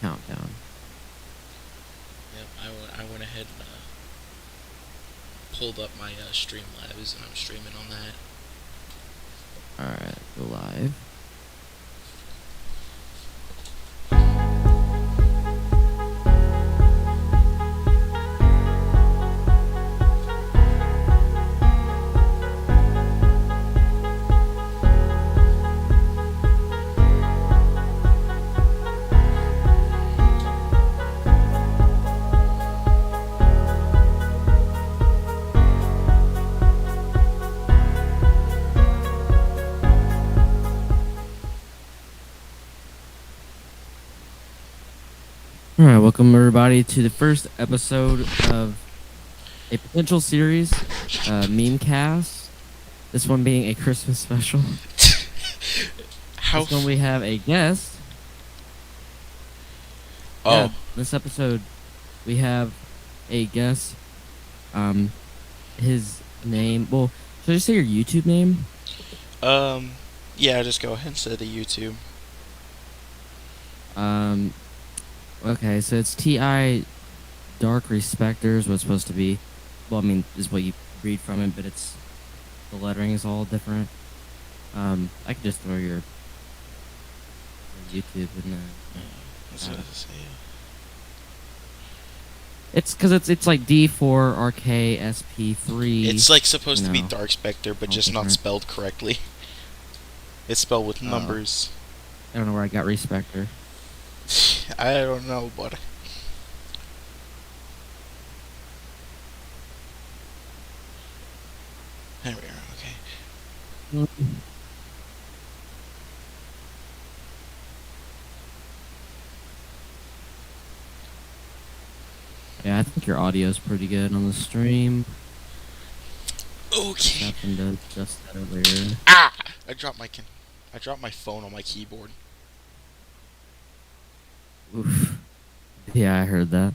countdown. Yep, I went ahead and pulled up my Streamlabs and I'm streaming on that. Alright, go live. Alright, welcome everybody to the first episode of a potential series, MemeCast. This one being a Christmas special. This one we have a guest. Oh. Yeah, this episode we have a guest. His name. Well, should I say your YouTube name? Yeah, just go ahead and say the YouTube. Okay, so it's T.I. Dark Respecters, what's supposed to be. Well, I mean, is what you read from it, but it's the lettering is all different. I could just throw your YouTube in there. That's what I say. It's because it's like D4RKSP3. It's like supposed to be Dark Spectre, but just not different. spelled correctly. It's spelled with numbers. I don't know where I got Respecter. I don't know, but there we are. Okay. Yeah, I think your audio is pretty good on the stream. Okay. Happened to adjust that earlier. Ah! I dropped my phone on my keyboard. Oof. Yeah, I heard that.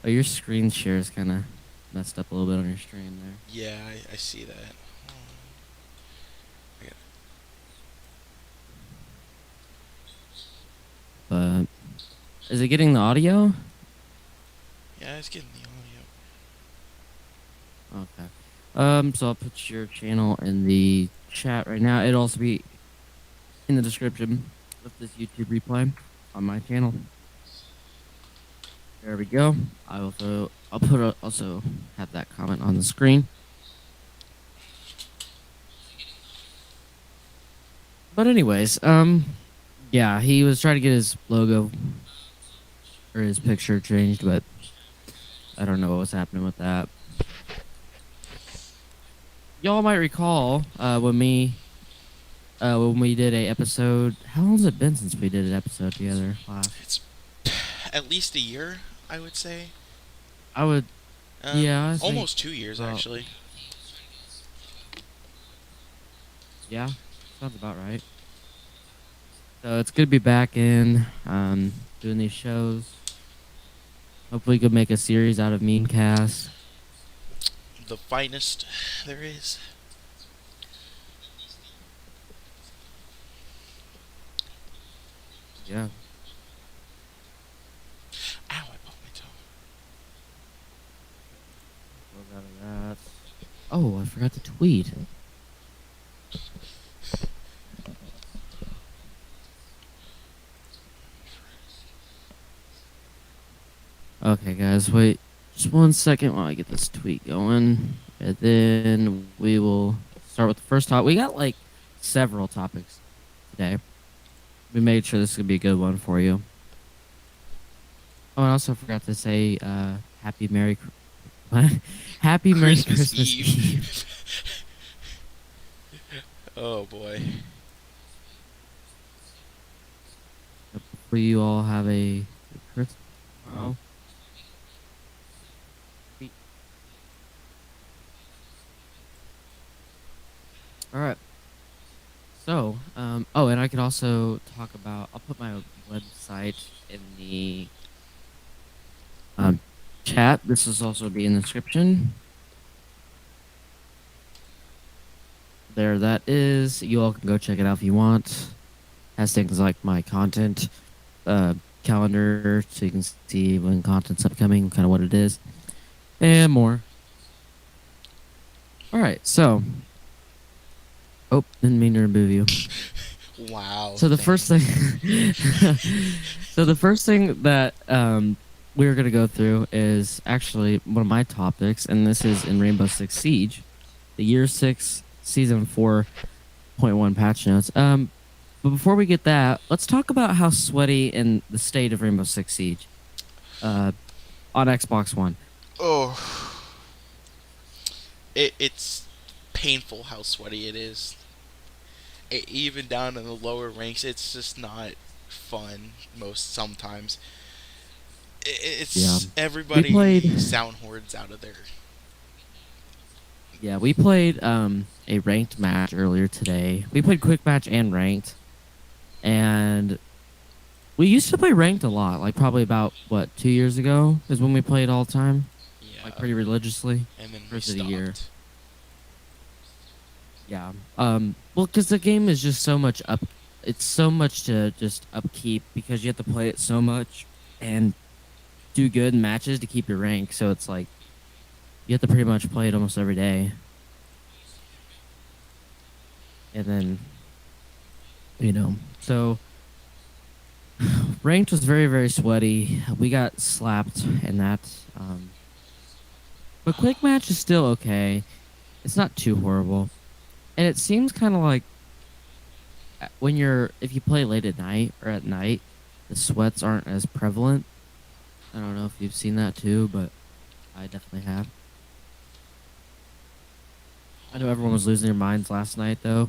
Oh, your screen share is kind of messed up a little bit on your stream there. Yeah, I see that. But is it getting the audio? Yeah, it's getting the audio. Okay. So I'll put your channel in the chat right now. It'll also be in the description of this YouTube replay on my channel. There we go. I'll also have that comment on the screen. But anyways, yeah, he was trying to get his logo or his picture changed, but I don't know what was happening with that. Y'all might recall when we did a episode. How long has it been since we did an episode together? It's at least a year, I would say. Yeah, almost 2 years actually. Yeah, sounds about right. So it's good to be back in doing these shows. Hopefully, we could make a series out of MemeCast. The finest there is. Yeah. Ow, I popped my toe. Close out of that. Oh, I forgot to tweet. Okay, guys, wait just 1 second while I get this tweet going. And then we will start with the first topic. We got like several topics today. We made sure this is going to be a good one for you. Oh, I also forgot to say Happy Merry Christmas Eve. Oh boy. Hopefully you all have a good Christmas. Oh. All right. So, oh, and I could also talk about. I'll put my website in the chat. This is also be in the description. There, that is. You all can go check it out if you want. has things like my content uh, calendar, so you can see when content's upcoming, kind of what it is, and more. All right, so didn't mean to remove you. Wow, So the first thing, thanks. so the first thing that we're gonna go through is actually one of my topics, and this is in Rainbow Six Siege, the Year Six Season 4.1 patch notes. But before we get that, let's talk about how sweaty and the state of Rainbow Six Siege, uh, on Xbox One. Oh, it's painful how sweaty it is. Even down in the lower ranks, it's just not fun sometimes. Yeah, It's we played. everybody sound hordes out of there. Yeah, we played a ranked match earlier today. We played quick match and ranked, and we used to play ranked a lot. Like probably about what 2 years ago is when we played all the time, like Yeah, pretty religiously. and then we First of the year. stopped. Yeah. Well, because the game is just so much up. It's so much to just upkeep because you have to play it so much and do good in matches to keep your rank. So it's like you have to pretty much play it almost every day. And then, so ranked was very, very sweaty. We got slapped in that. But quick match is still okay. It's not too horrible. And it seems kind of like if you play late at night or at night, the sweats aren't as prevalent. I don't know if you've seen that too, but I definitely have. I know everyone was losing their minds last night though.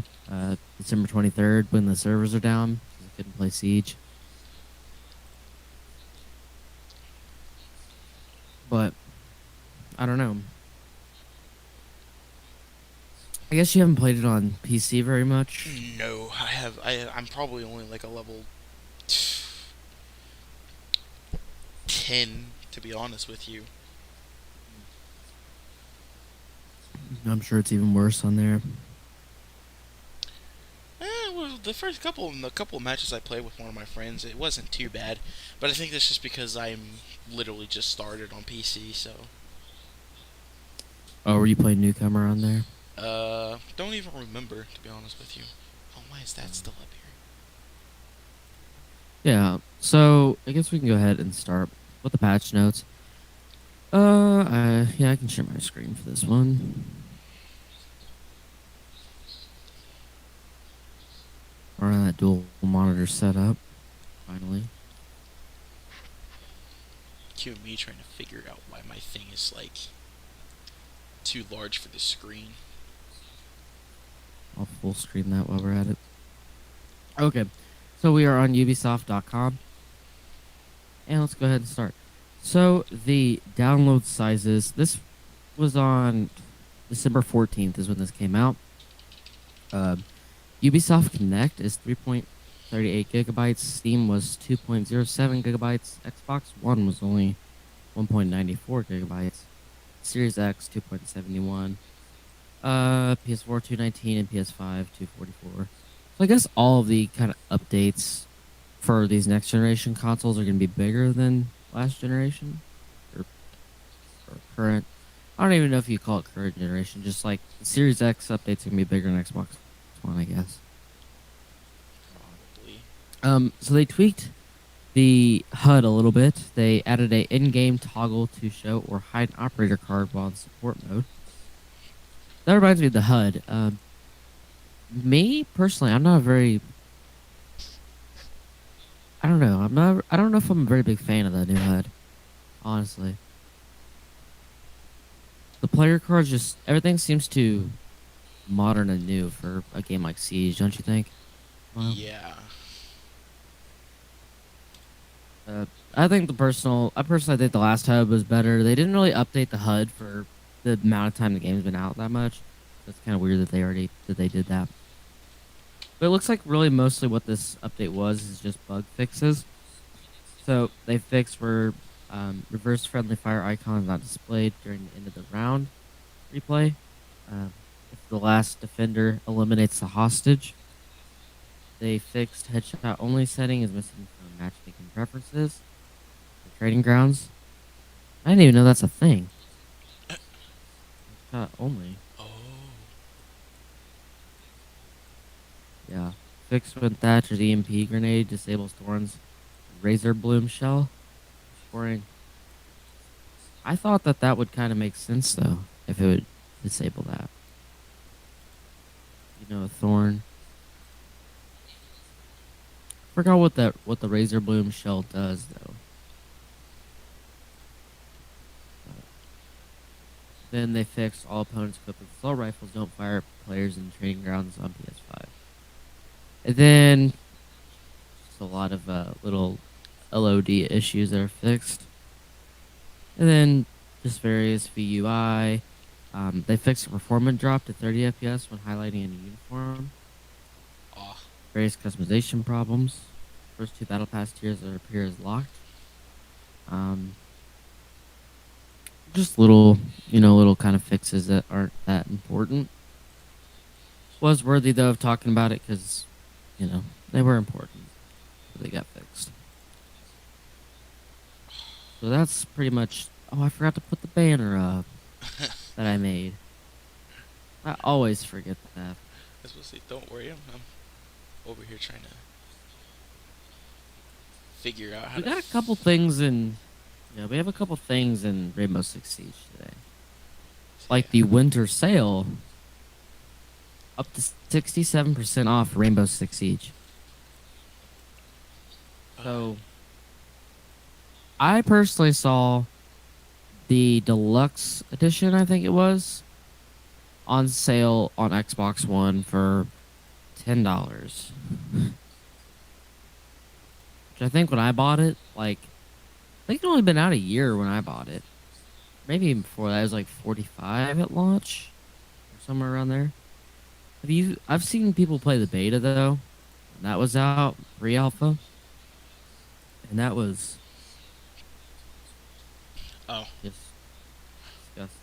December 23rd when the servers are down because I couldn't play Siege. But I don't know. I guess you haven't played it on PC very much. No, I have. I'm probably only like a level 10, to be honest with you. I'm sure it's even worse on there. Well, the couple of matches I played with one of my friends, it wasn't too bad. But I think that's just because I'm literally just started on PC, so. Oh, were you playing newcomer on there? Don't even remember, to be honest with you. Oh, why is that still up here? Yeah. So I guess we can go ahead and start with the patch notes. Yeah, I can share my screen for this one. Or that dual monitor setup. Finally. Cue me trying to figure out why my thing is like too large for the screen. I'll full screen that while we're at it. Okay. So we are on Ubisoft.com. And let's go ahead and start. So the download sizes, this was on December 14th is when this came out. Ubisoft Connect is 3.38 gigabytes. Steam was 2.07 gigabytes. Xbox One was only 1.94 gigabytes. Series X 2.71. PS4 219 and PS5 244. So I guess all of the kind of updates for these next generation consoles are going to be bigger than last generation or, or current. I don't even know if you call it current generation. Just like the Series X updates are going to be bigger than Xbox One, I guess. Probably. So they tweaked the HUD a little bit. They added a in-game toggle to show or hide an operator card while in support mode. That reminds me of the HUD. Me personally, I'm not a very. I don't know. I'm not. I don't know if I'm a very big fan of that new HUD. Honestly, the player cards just everything seems too modern and new for a game like Siege, don't you think? Well, Yeah. I think I personally think the last HUD was better. They didn't really update the HUD for the amount of time the game's been out that much. That's kind of weird that they did that. But it looks like really mostly what this update was is just bug fixes. So they fixed where reverse friendly fire icon is not displayed during the end of the round replay. If the last defender eliminates the hostage. They fixed headshot only setting is missing from matchmaking preferences for trading grounds. I didn't even know that's a thing. Headshot only. Oh. Yeah. Fixed when Thatcher's EMP grenade disables Thorn's Razor Bloom shell. Scoring. I thought that that would kind of make sense though, if it would disable that. Thorn. Forgot what the Razor Bloom shell does though. But then they fixed all opponents equipped with assault rifles don't fire at players in training grounds on PS5. And then just a lot of little LOD issues that are fixed. And then just various VUI. They fixed a performance drop to 30 FPS when highlighting in a uniform. Oh. Various customization problems. First two battle pass tiers appear as locked. Um, just little kind of fixes that aren't that important. Was worthy though of talking about it because, they were important. But they got fixed. So that's pretty much. Oh, I forgot to put the banner up that I made. I always forget that. I was supposed to say, don't worry, I'm over here trying to figure out how We to. got a couple things in. Yeah, we have a couple things in Rainbow Six Siege today. Yeah. Like the winter sale, up to 67% off Rainbow Six Siege. So, I personally saw the deluxe edition, I think it was, on sale on Xbox One for $10. Which I think when I bought it, I think it only been out a year when I bought it. Maybe even before that, it was like 45 at launch or somewhere around there. I've seen people play the beta though. And that was out pre-alpha, and that was Oh. just disgusting.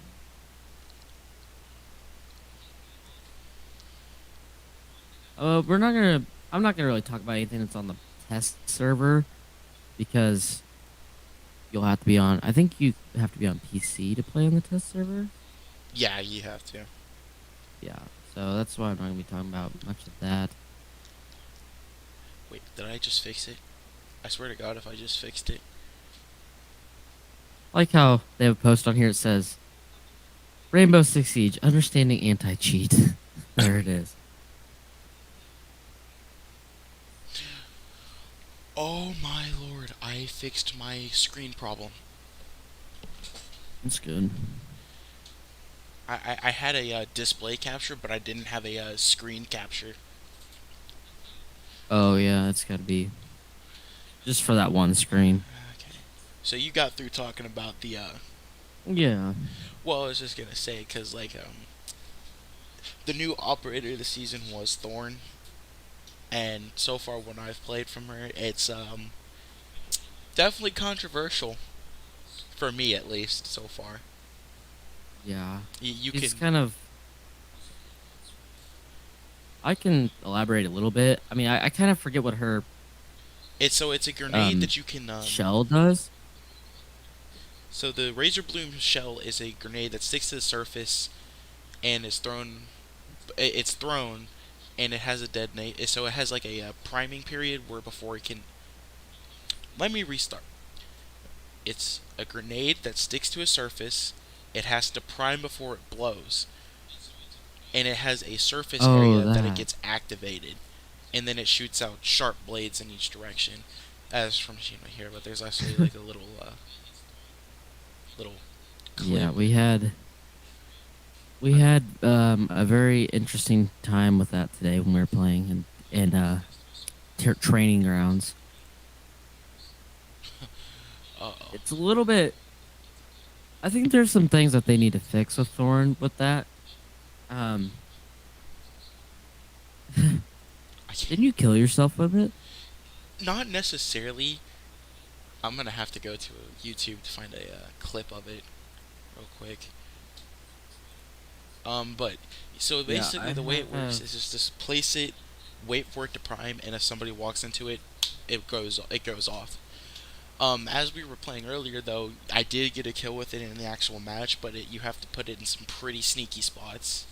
We're not gonna. I'm not gonna really talk about anything that's on the test server because you'll have to be on. I think you have to be on PC to play on the test server. Yeah, you have to. Yeah, so that's why I'm not gonna be talking about much of that. Wait, did I just fix it? I swear to God, if I just fixed it. I like how they have a post on here that says Rainbow Six Siege understanding anti-cheat. There it is. Oh my lord, I fixed my screen problem. That's good. I had a display capture, but I didn't have a screen capture. Oh yeah, it's gotta be just for that one screen. Okay. So you got through talking about the. Yeah. Well, I was just gonna say, cause the new operator of the season was Thorn, and so far when I've played from her, it's definitely controversial for me at least so far. Yeah. You She's can. kind of. I can elaborate a little bit. I mean, I kind of forget what her It's a grenade that you can shell does. So the Razor Bloom shell is a grenade that sticks to the surface and is thrown. It's thrown, and it has a detonate. So it has like a priming period where before it can. Let me restart. It's a grenade that sticks to a surface. It has to prime before it blows, and it has a surface Oh, area that it that. gets activated, and then it shoots out sharp blades in each direction, as from machine right here. But there's actually like a little Yeah, clip. we had a very interesting time with that today when we were playing in training grounds. Uh oh. It's a little bit. I think there's some things that they need to fix with Thorn with that. Um, I can't. didn't you kill yourself with it? Not necessarily. I'm gonna have to go to YouTube to find a clip of it real quick. But so Yeah, basically I the way it works have. is just place it wait for it to prime, and if somebody walks into it, it goes off. As we were playing earlier, though, I did get a kill with it in the actual match, but you have to put it in some pretty sneaky spots.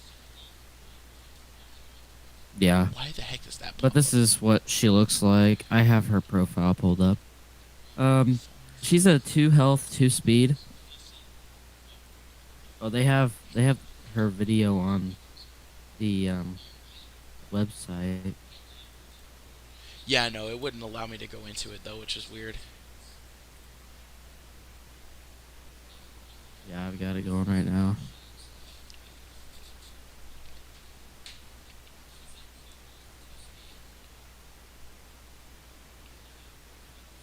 Yeah. Why the heck does that But pop this up? is what she looks like. I have her profile pulled up. Um, she's a 2 health, 2 speed. Oh, they have her video on the website. Yeah, no, it wouldn't allow me to go into it though, which is weird. Yeah, I've got it going right now.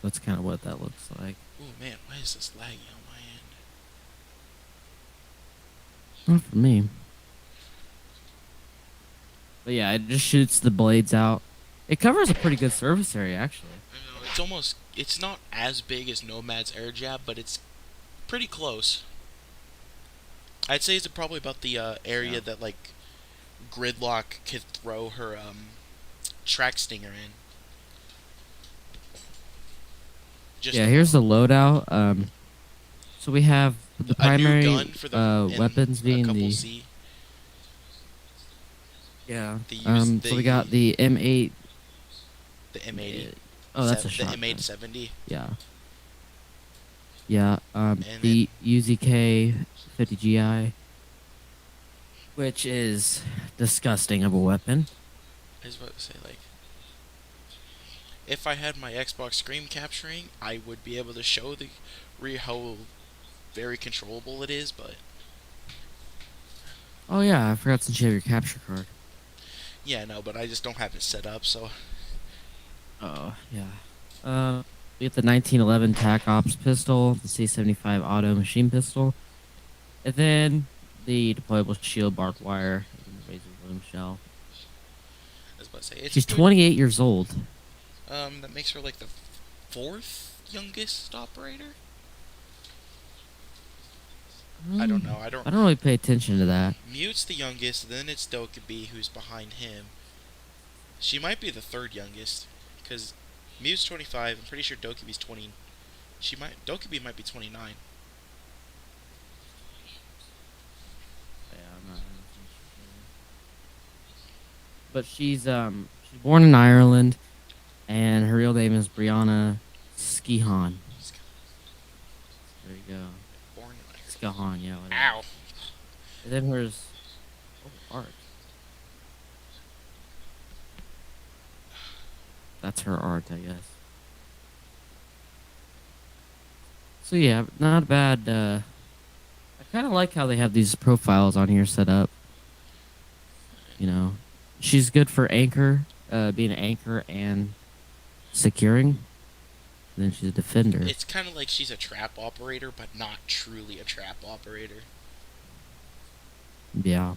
That's kind of what that looks like. Oh man, why is this lagging on my end? Not for me. But yeah, it just shoots the blades out. It covers a pretty good surface area, actually. I know, it's not as big as Nomad's air jab, but it's pretty close. I'd say it's probably about the area Yeah. that like Gridlock could throw her track stinger in. Just Yeah, here's the loadout. So we have the a new primary gun for the in weapons a being couple the Z. yeah. The use So we got the M8. the M80, Oh, that's a the shotgun. M870, Yeah. Yeah. and The then UZK 50GI, which is disgusting of a weapon. I was about to say like if I had my Xbox screen capturing, I would be able to show the how very controllable it is, but Oh yeah, I forgot to show your capture card. yeah, no, but I just don't have it set up, so Oh yeah. We get the 1911 TAC Ops pistol, the C75 auto machine pistol, and then the deployable shield barbed wire, and the razor bloom shell. I was about to say it's a She's good. 28 years old. That makes her like the fourth youngest operator. I don't know. I don't. I don't really pay attention to that. Mute's the youngest, then it's Dokkaebi who's behind him. She might be the third youngest, because Mute's 25. I'm pretty sure Dokkaebi's 20. Dokkaebi might be 29. Yeah, I'm not 100% sure. But she's born in Ireland, and her real name is Brianna Skihan. There you go. Born in Ireland. Skihan, yeah, whatever. Ow. And then hers art. That's her art, I guess. So yeah, not bad. I kind of like how they have these profiles on here set up. You know, she's good for anchor, being an anchor and securing. And then she's a defender. It's kind of like she's a trap operator, but not truly a trap operator. Yeah.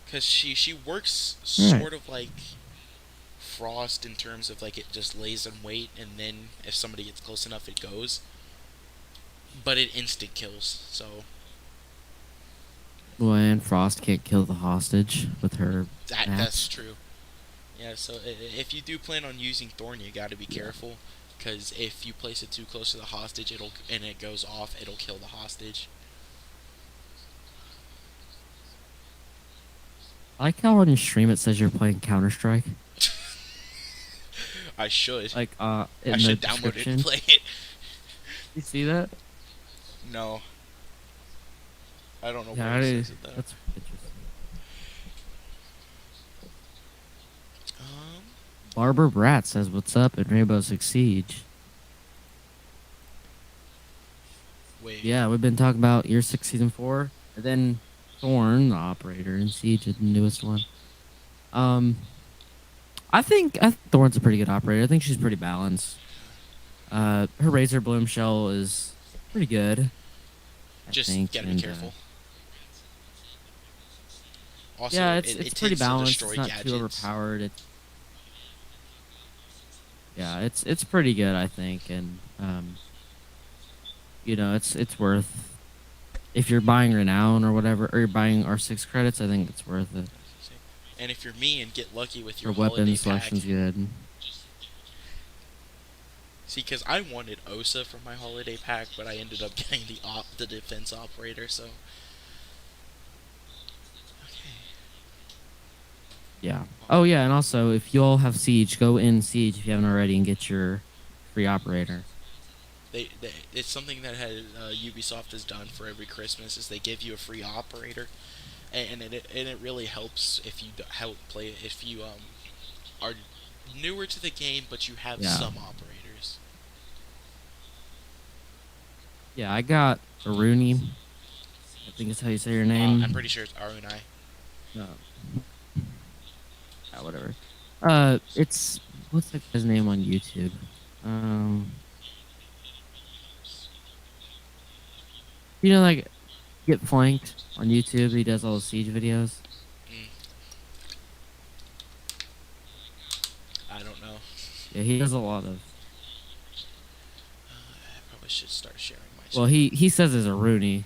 Because she works Right. sort of like Frost in terms of like it just lays in wait, and then if somebody gets close enough, it goes. But it instant kills, so When Frost can't kill the hostage with her that's bats. true. Yeah, so if you do plan on using Thorn, you got to be Yeah. careful, because if you place it too close to the hostage, it goes off, it'll kill the hostage. I like how on your stream it says you're playing Counter Strike. I should. Like I in the should download it and description. play it. You see that? No, I don't know Yeah, where it says it though. that's interesting. Um, Barber Brat says what's up in Rainbow Six Siege. wait. Yeah, we've been talking about Year 6 Season 4. And then Thorn, the operator in Siege, is the newest one. I think Thorn's a pretty good operator. I think she's pretty balanced. Her Razor Bloom shell is pretty good, I Just think. gotta be And careful. Also, yeah, it it's pretty tends to balanced. destroy It's not too gadgets. overpowered. It's pretty good, I think. And it's worth, if you're buying Renown or whatever, or you're buying R6 credits, I think it's worth it. And if you're me and get lucky with Her your weapon holiday pack, selection's good. see, because I wanted Osa for my holiday pack, but I ended up getting the defense operator. So, okay. Yeah. Oh yeah, and also if you all have Siege, go in Siege if you haven't already and get your free operator. It's something that Ubisoft has done for every Christmas is they give you a free operator, and it really helps if you help play it if you are newer to the game but you have Yeah. some operators. Yeah, I got Aruni. I think is how you say your I'm name. pretty sure it's Arunai. No. Whatever. It's what's that guy's name on YouTube? Um, like Get Flanked on YouTube. He does all the Siege videos. Mm, I don't know. Yeah, he does a lot of. I probably should start sharing my Well, channel. he says it's a Rooney,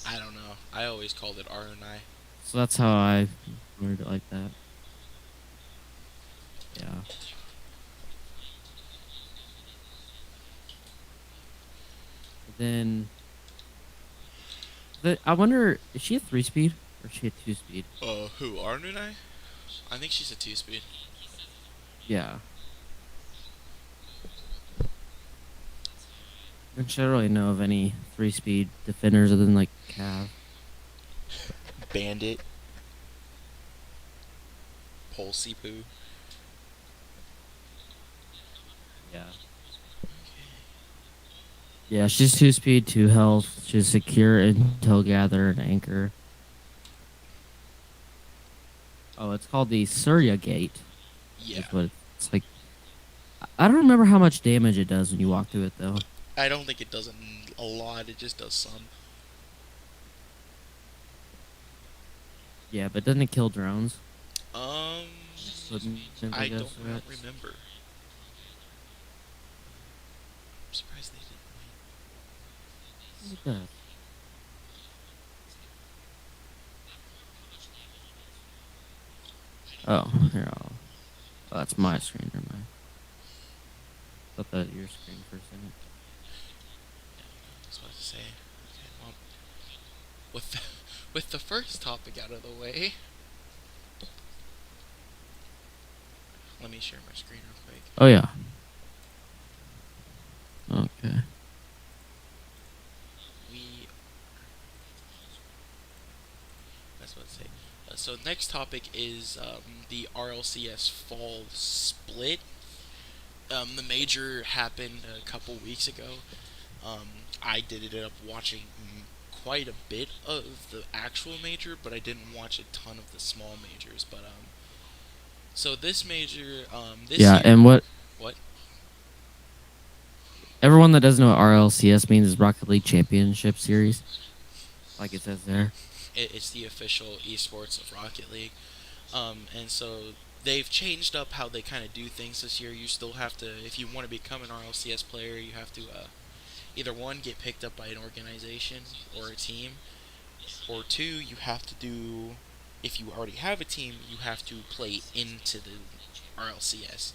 I don't know. I always called it Arunai. so that's how I learned it like that. Yeah. Then I wonder, is she a 3-speed or is she a 2-speed? Who Arunai? I think she's a two-speed. Yeah. I don't really know of any 3-speed defenders other than like Cav. Bandit. Pulsipu. Yeah. Yeah, she's 2-speed, 2 health. She's secure, intel gather, and anchor. Oh, it's called the Surya Gate. Yeah. That's what it's like. I don't remember how much damage it does when you walk through it though. I don't think it does a lot. It just does some. Yeah, but doesn't it kill drones? Um, I I guess, don't right? remember. I'm surprised they didn't It does. Oh, here. Oh, that's my screen. Never mind. Thought that was your screen for a second. I was about to say. Okay, well, with the, with the first topic out of the way, let me share my screen real quick. Oh yeah. Okay. We. That's what I say. So next topic is the RLCS fall split. The major happened a couple weeks ago. I did end up watching quite a bit of the actual major, but I didn't watch a ton of the small majors. But so this major, this Yeah, year, and what what? everyone that doesn't know what RLCS means is Rocket League Championship Series, like it says there. It's the official esports of Rocket League. And so they've changed up how they kind of do things this year. You still have to, if you want to become an RLCS player, you have to either one, get picked up by an organization or a team, or two, you have to do, if you already have a team, you have to play into the RLCS.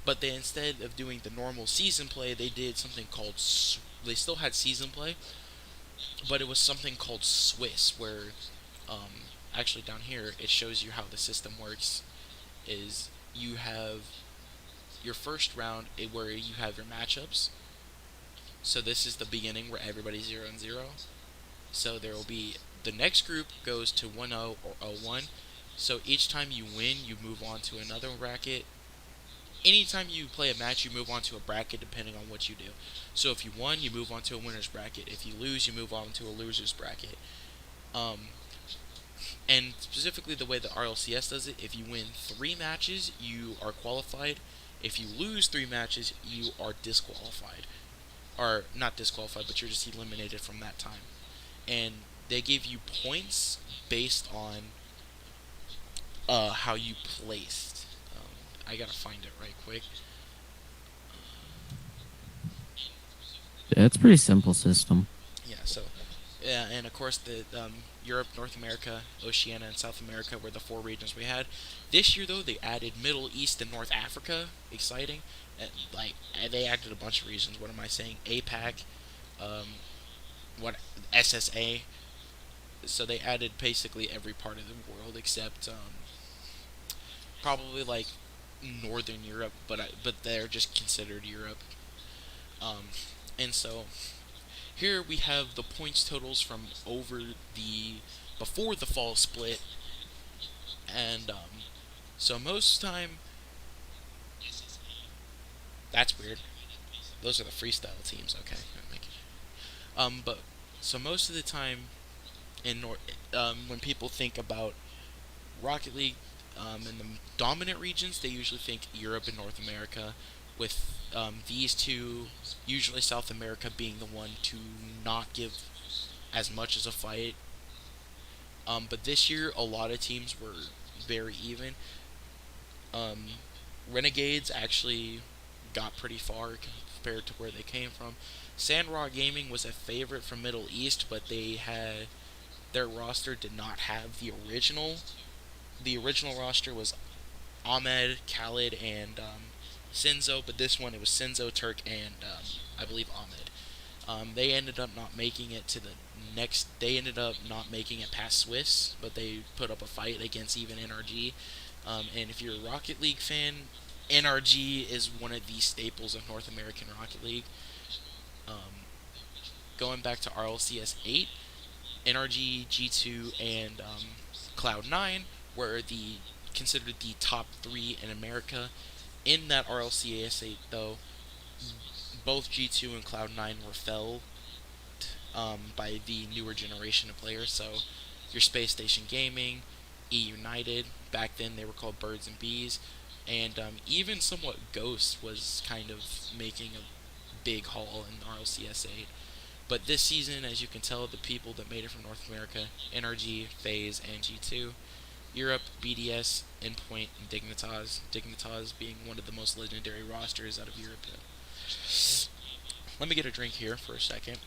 But they, instead of doing the normal season play, they did something called, they still had season play, but it was something called Swiss, where actually down here it shows you how the system works. Is you have your first round where you have your matchups. So this is the beginning where everybody's 0-0. So there will be the next group goes to 1-0 or 0-1. So each time you win, you move on to another bracket. Anytime you play a match, you move on to a bracket depending on what you do. So if you won, you move on to a winner's bracket. If you lose, you move on to a loser's bracket. And specifically the way the RLCS does it, if you win 3 matches, you are qualified. If you lose 3 matches, you are disqualified. Or not disqualified, but you're just eliminated from that time. And they give you points based on how you placed. I gotta find it right quick. Yeah, it's a pretty simple system. Yeah, so and of course the Europe, North America, Oceania, and South America were the four regions we had. This year though, they added Middle East and North Africa. Exciting. They added a bunch of regions. What am I saying? APAC, um, what SSA. So they added basically every part of the world except probably like Northern Europe, but they're just considered Europe. Um, and so here we have the points totals from over the before the fall split, and so most time that's weird. Those are the freestyle teams. Okay, but so most of the time when people think about Rocket League, in the dominant regions, they usually think Europe and North America, with these two, usually South America, being the one to not give as much as a fight. But this year, a lot of teams were very even. Um, Renegades actually got pretty far compared to where they came from. Sandrock Gaming was a favorite from Middle East, but their roster did not have the original. The original roster was Ahmed, Khalid, and Sinzo, but this one it was Sinzo, Turk, and I believe Ahmed. They ended up not making it to the next. They ended up not making it past Swiss, but they put up a fight against even NRG. And if you're a Rocket League fan, NRG is one of the staples of North American Rocket League. Um, Going back to RLCS 8, NRG, G2, and Cloud9 were the considered the top three in America. In that RLCS 8, though, both G2 and Cloud9 were felled by the newer generation of players. So, your Space Station Gaming, E United, back then they were called Birds and Bees, and even somewhat Ghost was kind of making a big haul in RLCS 8. But this season, as you can tell, the people that made it from North America: NRG, FaZe, and G2. Europe, BDS, Endpoint, and Dignitas. Dignitas being one of the most legendary rosters out of Europe. Let me get a drink here for a second.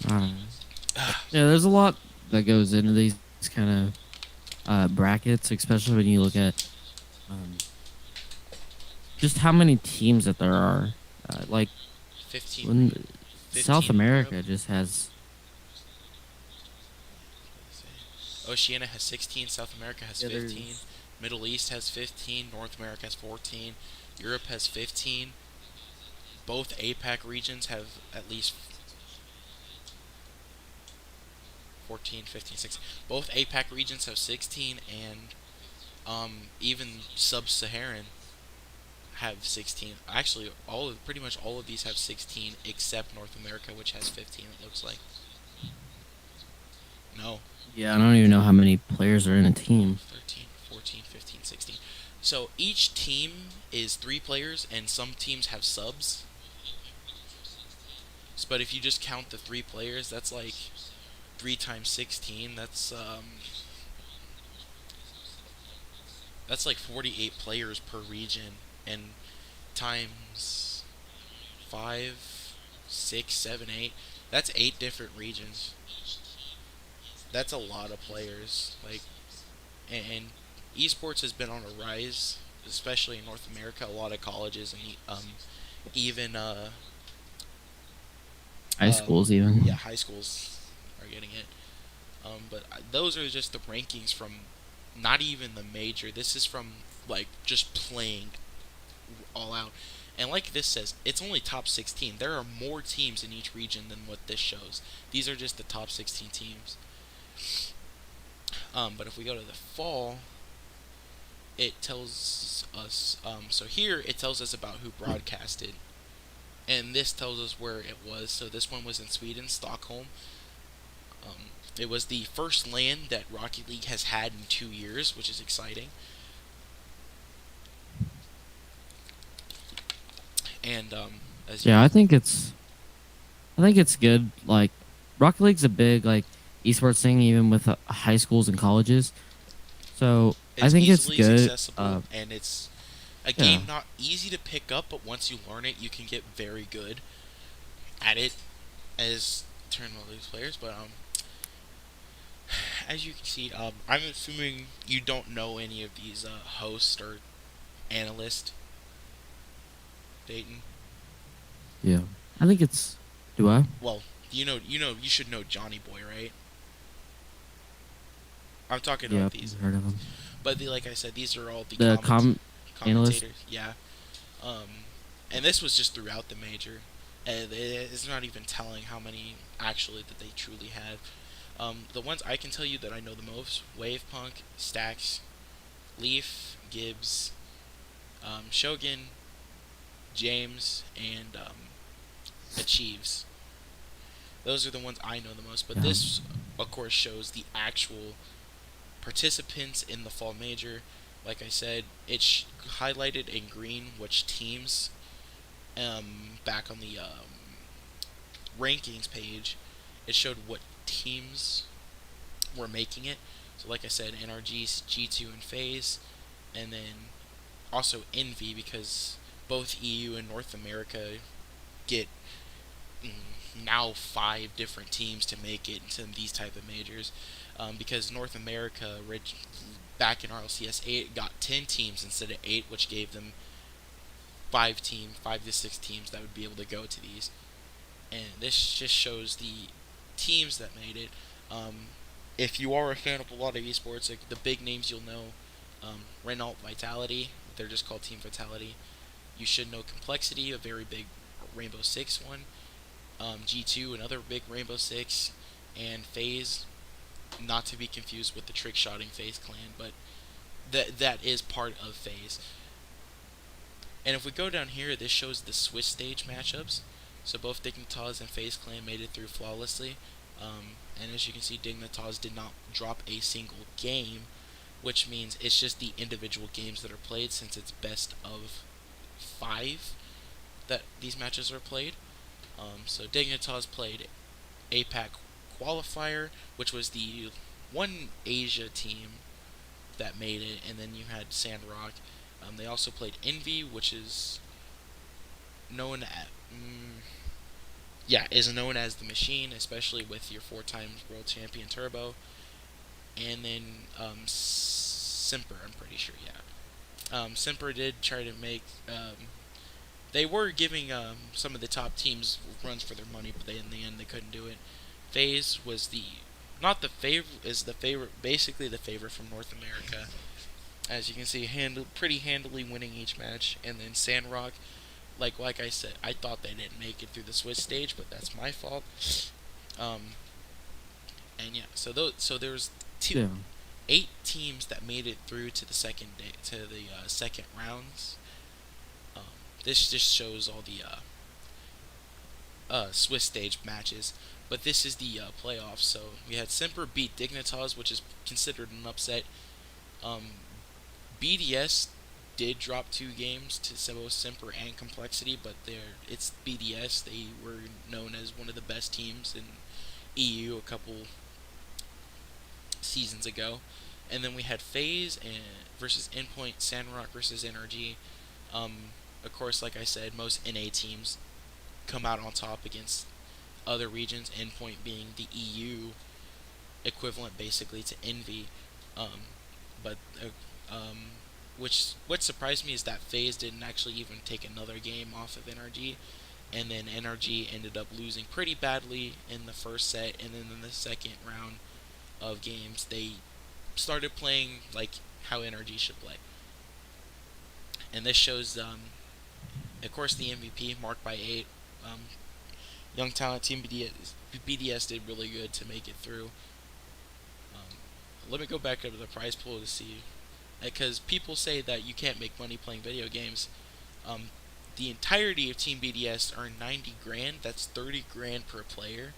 Uh, yeah, there's a lot that goes into these kind of brackets, especially when you look at um, just how many teams that there are. Like 15, when South 15 in Europe. America just has. Oceania has 16, South America has Yeah, 15, there's Middle East has 15, North America has 14, Europe has 15. Both APAC regions have at least 14, 15, 16. Both APAC regions have 16, and even Sub-Saharan have 16. Actually, pretty much all of these have 16 except North America, which has 15. It looks like. No, Yeah, I don't even know how many players are in a team. 13, 14, 15, 16. So each team is 3 players, and some teams have subs. But if you just count the 3 players, that's like 3 times 16. That's like 48 players per region, and times 5, 6, 7, 8. That's 8 different regions. That's a lot of players. And esports has been on a rise, especially in North America. A lot of colleges and even High schools, even. yeah, high schools are getting it. But those are just the rankings from not even the major. This is from like just playing all out. And like this says, it's only top 16. There are more teams in each region than what this shows. These are just the top 16 teams. But if we go to the fall, it tells us. So here it tells us about who broadcasted, and this tells us where it was. So this one was in Sweden, Stockholm. It was the first LAN that Rocket League has had in 2 years, which is exciting. And as you Yeah, I think it's good. Like Rocket League's a big like esports thing, even with high schools and colleges. So I it's think it's easily good. accessible, and it's a Yeah, game not easy to pick up, but once you learn it, you can get very good at it. as tournament league players. But as you can see, I'm assuming you don't know any of these hosts or analysts, Dayton. Yeah. I think it's. Do I? Well, you should know Johnny Boy, right? I'm talking about Yep. these, Heard of him. but like I said, these are all the The analyst. commentators. Yeah, um, and this was just throughout the major, and it's not even telling how many actually that they truly have. The ones I can tell you that I know the most: Wave Punk, Stacks, Leaf, Gibbs, Shogun, James, and Achieves. Those are the ones I know the most. But Yeah. this, of course, shows the actual participants in the fall major. Like I said, it's highlighted in green which teams. Back on the rankings page, it showed what teams were making it. So, like I said, NRG's G2 and Phase, and then also Envy because both EU and North America get now 5 different teams to make it into these type of majors. Because North America, back in RLCS 8, got 10 teams instead of 8, which gave them 5 to 6 teams that would be able to go to these. And this just shows the teams that made it. Um, if you are a fan of a lot of esports, like the big names you'll know, Renault Vitality, they're just called Team Vitality. You should know Complexity, a very big Rainbow Six one. G2, another big Rainbow Six, and FaZe, not to be confused with the trick shotting FaZe clan, but that is part of FaZe. And if we go down here, this shows the Swiss stage matchups. So both Dignitas and FaZe Clan made it through flawlessly. And as you can see, Dignitas did not drop a single game, which means it's just the individual games that are played since it's best of 5 that these matches are played. So Dignitas played APAC qualifier, which was the one Asia team that made it, and then you had Sandrock. They also played Envy, which is known as is known as the Machine, especially with your 4 times world champion Turbo, and then Simper. I'm pretty sure, yeah. Simper did try to make. They were giving some of the top teams runs for their money, but in the end they couldn't do it. FaZe was the not the favorite is the favorite, basically the favorite from North America. As you can see, pretty handily winning each match, and then Sandrock, like I said, I thought they didn't make it through the Swiss stage, but that's my fault. Um, and yeah, so there's Yeah. 8 teams that made it through to the second rounds. Um, this just shows all the Swiss stage matches, but this is the playoffs. So we had Semper beat Dignitas, which is considered an upset. Um, BDS did drop 2 games to both Semper and Complexity, but it's BDS. They were known as one of the best teams in EU a couple seasons ago. And then we had FaZe versus Endpoint, Sandrock versus NRG. Of course, like I said, most NA teams come out on top against other regions, Endpoint being the EU equivalent basically to Envy. But what surprised me is that FaZe didn't actually even take another game off of NRG, and then NRG ended up losing pretty badly in the first set, and then in the second round of games they started playing like how NRG should play. And this shows, of course, the MVP marked by 8. Young talent team BDS did really good to make it through. Let me go back up to the prize pool to see, because people say that you can't make money playing video games. The entirety of Team BDS earned 90 grand. That's 30 grand per player.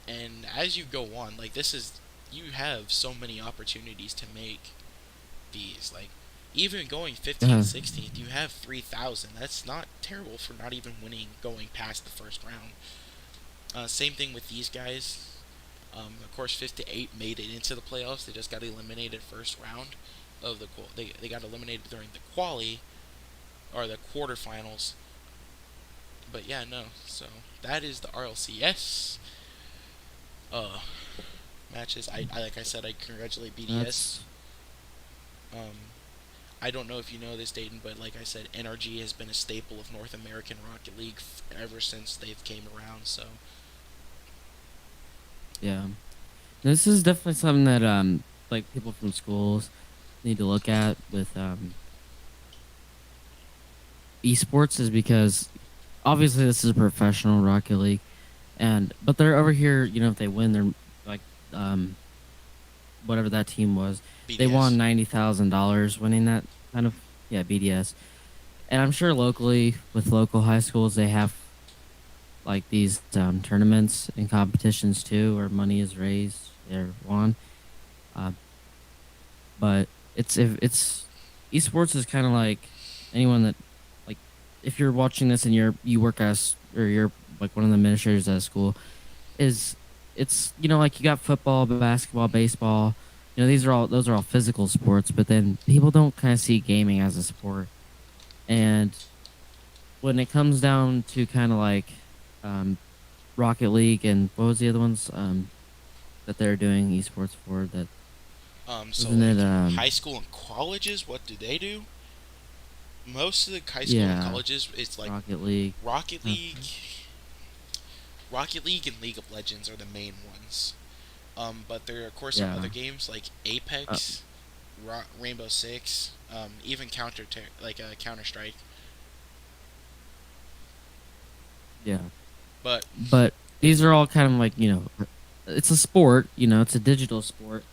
And as you go on, like you have so many opportunities to make these. Like even going 15th, Yeah. 16th, you have 3,000. That's not terrible for not even winning going past the first round. Same thing with these guys. Of course, 5th to 8 made it into the playoffs. They just got eliminated first round of the they got eliminated during the quali or the quarterfinals. But yeah, no. So that is the RLCS uh matches. I like I said, I congratulate BDS. That's Um, I don't know if you know this, Dayton, but like I said, NRG has been a staple of North American Rocket League ever since they've came around. So yeah. This is definitely something that like people from schools need to look at with esports is because obviously this is a professional Rocket League and but they're over here, if they win they're like um whatever that team was. They won BDS. $90,000 winning that kind of yeah, BDS. And I'm sure locally with local high schools they have like these tournaments and competitions too where money is raised or won. Uh, but it's esports is kind of like anyone that like if you're watching this and you work as or you're like one of the administrators at a school is it's like you got football, basketball, baseball. Those are all physical sports, but then people don't kind of see gaming as a sport. And when it comes down to kind of like um Rocket League and what was the other ones that they're doing esports for that So wasn't like it high school and colleges, what do they do? Most of the high school and yeah, colleges, it's like Rocket League. Rocket League, Okay. Rocket League and League of Legends are the main ones. But there are of course some Yeah. other games like Uh, Apex, Rainbow Six, even Counter Strike. yeah. But But these are all kind of like, it's a sport, it's a digital sport,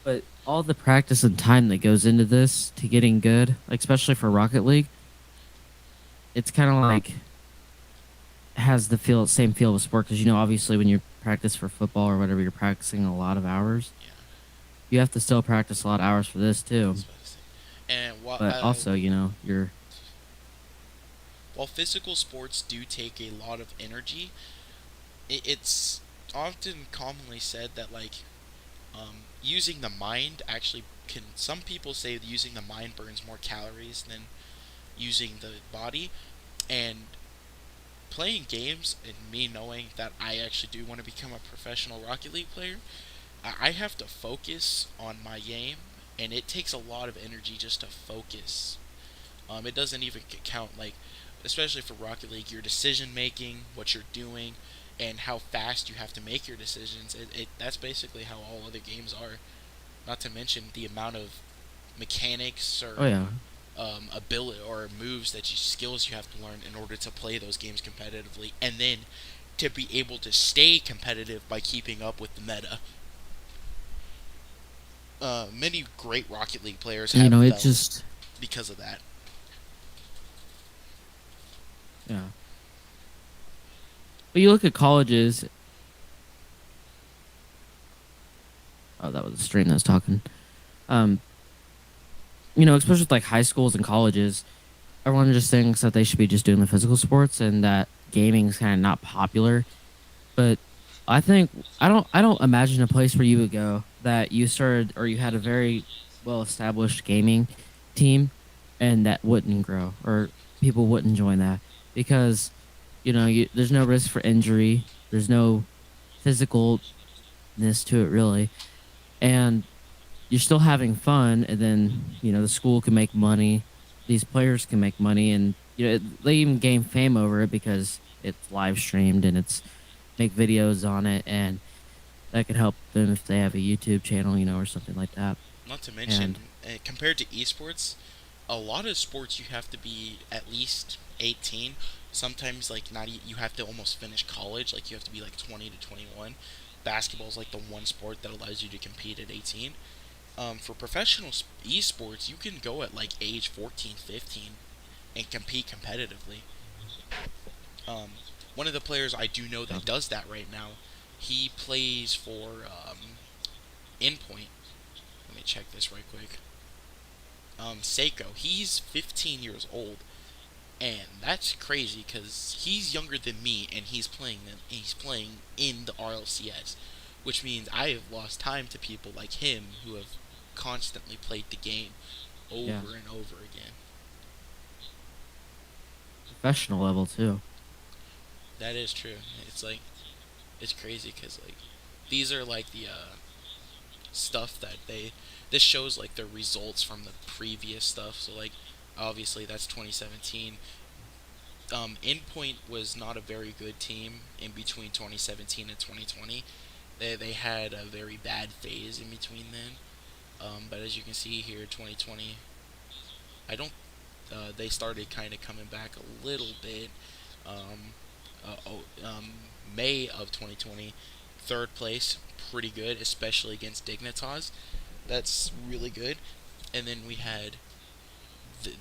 but all the practice and time that goes into this to getting good, like especially for Rocket League, it's kind of like has the same feel of a sport because obviously when you practice for football or whatever, you're practicing a lot of hours. yeah, You have to still practice a lot of hours for this too. that's what I say. And But also, you're while physical sports do take a lot of energy, it's often commonly said that using the mind actually can. Some people say that using the mind burns more calories than using the body, and playing games and me knowing that I actually do want to become a professional Rocket League player, I have to focus on my game, and it takes a lot of energy just to focus. It doesn't even count especially for Rocket League, your decision making, what you're doing, and how fast you have to make your decisions. That's basically how all other games are. Not to mention the amount of mechanics oh or yeah. ability or moves that skills you have to learn in order to play those games competitively, and then to be able to stay competitive by keeping up with the meta. Many great Rocket League players have It fell just because of that. yeah. But you look at colleges. Oh, that was a stream that was talking. Um, especially with like high schools and colleges, everyone just thinks that they should be just doing the physical sports and that gaming is kind of not popular. But I think I don't imagine a place where you would go that you started or you had a very well established gaming team and that wouldn't grow or people wouldn't join that because there's no risk for injury, there's no physicalness to it really, and you're still having fun, and then the school can make money, these players can make money, and they even gain fame over it because it's live streamed and it's make videos on it, and that could help them if they have a YouTube channel, or something like that. Not to And mention, compared to esports, a lot of sports you have to be at least 18. Sometimes like not you have to almost finish college, like you have to be like 20 to 21. Basketball is like the one sport that allows you to compete at 18. For professional esports, you can go at like age 14, 15 and compete competitively. Um, One of the players I do know that does that right now, he plays for Endpoint. Let me check this right quick. Seiko. He's 15 years old, and that's crazy because he's younger than me, and he's playing in the RLCS, which means I have lost time to people like him who have constantly played the game yeah, over and over again. professional level too. That is true. It's like it's crazy because like these are like the stuff that they this shows like the results from the previous stuff. So like obviously that's 2017. Endpoint was not a very good team in between 2017 and 2020. They had a very bad phase in between then. But as you can see here, 2020, I don't. They started kind of coming back a little bit. Um, May of 2020, third place, pretty good, especially against Dignitas. That's really good. And then we had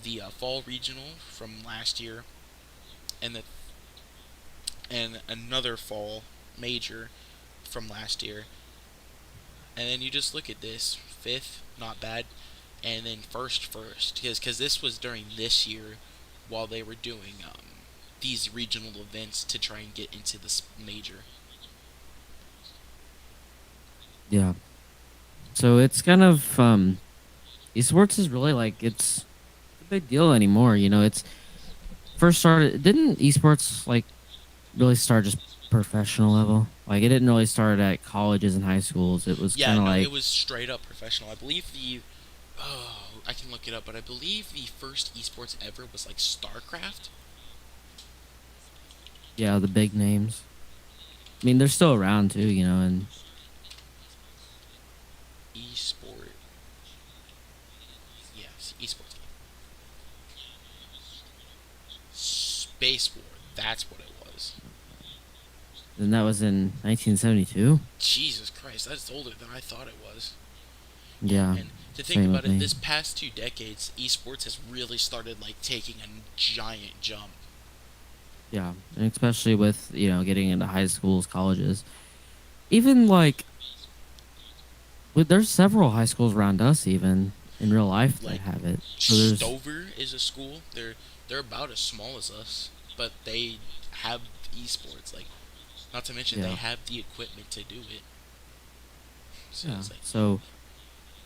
the fall regional from last year, and the and another fall major from last year. And then you just look at this fifth, not bad, and then first, because this was during this year, while they were doing these regional events to try and get into this major. Yeah. So it's kind of esports is really like it's a big deal anymore. You know, it's first started. Didn't esports like really start just professional level? Like it didn't really start at colleges and high schools. It was Yeah, kind of no, like it was straight up professional. I believe the oh, I can look it up, but I believe the first esports ever was like StarCraft. yeah, the big names. I mean, they're still around too. You know, and Esport, yes, esports. Space War. That's what it was. then that was in 1972. Jesus Christ, that's older than I thought it was. Yeah, Yeah, and to think same about with it, me. this past 2 decades, esports has really started like taking a giant jump. Yeah, and especially with getting into high schools, colleges, even like there's several high schools around us, even in real life, that Like have it. So there's Stover is a school. They're about as small as us, but they have esports. Like not to mention they yeah, have the equipment to do it. So yeah. it's like So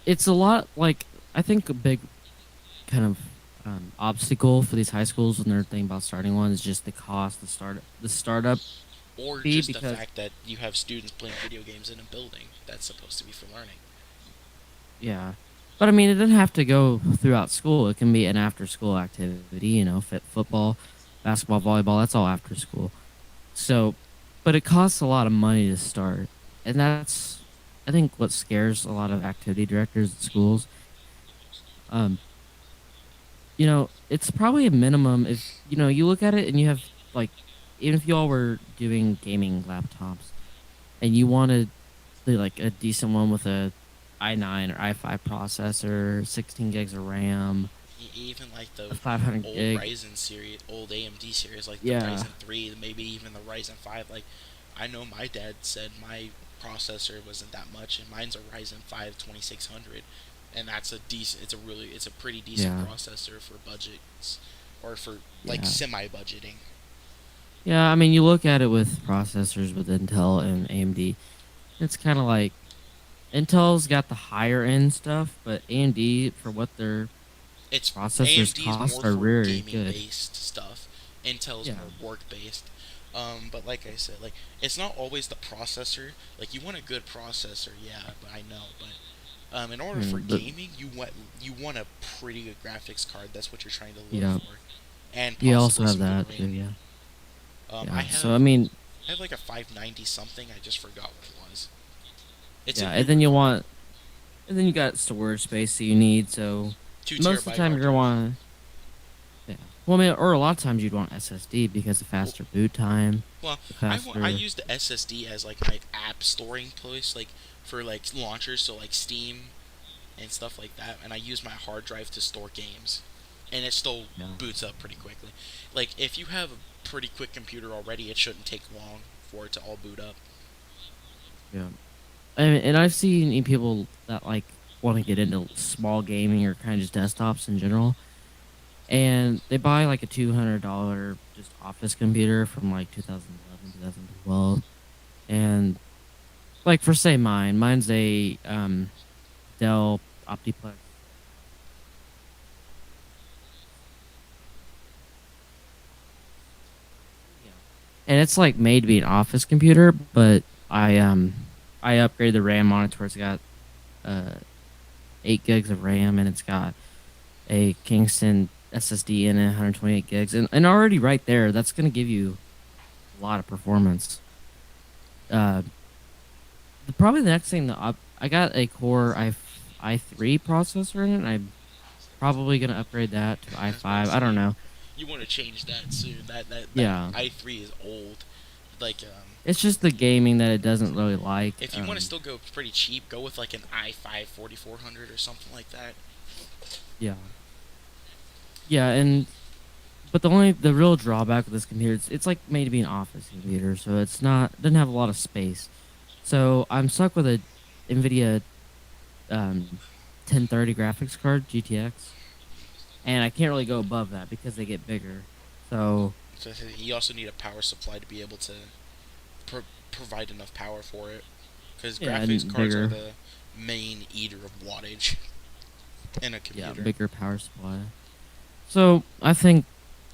it's a lot like I think a big kind of obstacle for these high schools when they're thinking about starting one is just the cost, the startup or fee just the because fact that you have students playing video games in a building that's supposed to be for learning. yeah. But I mean, it doesn't have to go throughout school. It can be an after school activity, fit football, basketball, volleyball, that's all after school. So, but it costs a lot of money to start. And that's, I think, what scares a lot of activity directors at schools. Um, it's probably a minimum if, you look at it and you have, like, even if you all were doing gaming laptops and you wanted like a decent one with a i9 or i5 processor, 16 gigs of RAM, Even like a the 500 old gig. Ryzen series, old AMD series, like the Yeah. Ryzen 3, maybe even the Ryzen 5. Like, I know my dad said my processor wasn't that much, and mine's a Ryzen 5 2600, and that's a decent. It's a pretty decent Yeah. processor for budgets, or for like Yeah. semi budgeting. Yeah. I mean, you look at it with processors with Intel and AMD, it's kind of like Intel's got the higher end stuff, but AMD, for what their It's processors AMD's cost, more are for very gaming good. based stuff. Intel's Yeah. more work based. But like I said, like it's not always the processor. Like you want a good processor, yeah, but I know. But in order for But gaming, you want a pretty good graphics card. That's what you're trying to look yeah, for, and you also possibly have some good that too. RAM. Yeah. I Yeah. So, have I mean, I have like a 590 something. I just forgot what it was. It's a yeah. And newer then card, you got storage space that you need. So, two most of the terabyte time, hard you're going to drive. want. Yeah. Well, I mean, or a lot of times you'd want SSD because of Well, faster boot time, Well, the I faster. use the SSD as like my app storing place, like for like launchers, so like Steam and stuff like that, and I use my hard drive to store games, and it still Yeah. boots up pretty quickly. Like if you have a pretty quick computer already, it shouldn't take long for it to all boot up. Yeah. And I've seen people that like want to get into small gaming or kind of just desktops in general, and they buy like a $200 just office computer from like 2011, 2012, and like for say mine's a Dell Optiplex. Yeah. and it's like made to be an office computer, but I upgraded the RAM on it to where it's got uh 8 gigs of RAM, and it's got a Kingston SSD in it, 128 gigs, and already right there, that's gonna give you a lot of performance. Uh, Probably the next thing I got a Core i3 processor in it. And I'm probably gonna upgrade that to I was about to i5. I don't say know. you want to change that soon. That Yeah, i3 is old. Like it's just the gaming that it doesn't really like. if you want to still go pretty cheap, go with like an i5 4400 or something like that. Yeah, yeah, and but the real drawback with this computer, it's like made to be an office computer, so it's not doesn't have a lot of space. So I'm stuck with a NVIDIA 1030 graphics card GTX, and I can't really go above that because they get bigger. So So you also need a power supply to be able to provide enough power for it, because yeah, graphics and cards are bigger, the main eater of wattage in a yeah, computer. bigger power supply. So I think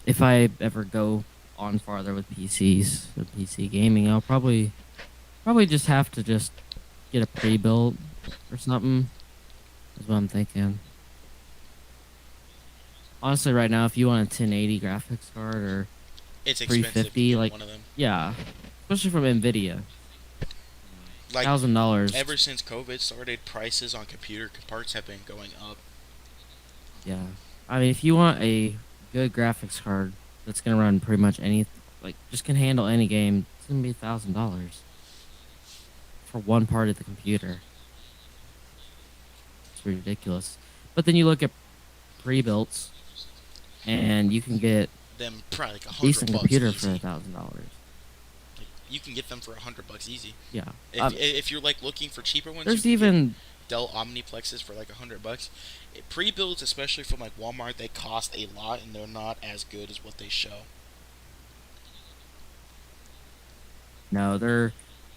if I ever go on farther with PCs, with PC gaming, I'll probably just have to just get a pre-built or something. Is what I'm thinking. Honestly, right now, if you want a 1080 graphics card or It's expensive to 350, get like one of them. yeah, especially from Nvidia, Like $1,000. ever since COVID started, prices on computer parts have been going up. Yeah, I mean, if you want a good graphics card that's gonna run pretty much any, like, just can handle any game, it's gonna be $1,000 for one part of the computer. It's ridiculous. But then you look at pre-builts, and you can get Them probably like a $100 decent computer for easy. $1,000. Like you can get them for $100 easy. Yeah. If you're like looking for cheaper ones, you There's can get even Dell Omniplexes for like $100. Pre-builds, especially from like Walmart, they cost a lot and they're not as good as what they show. no, they're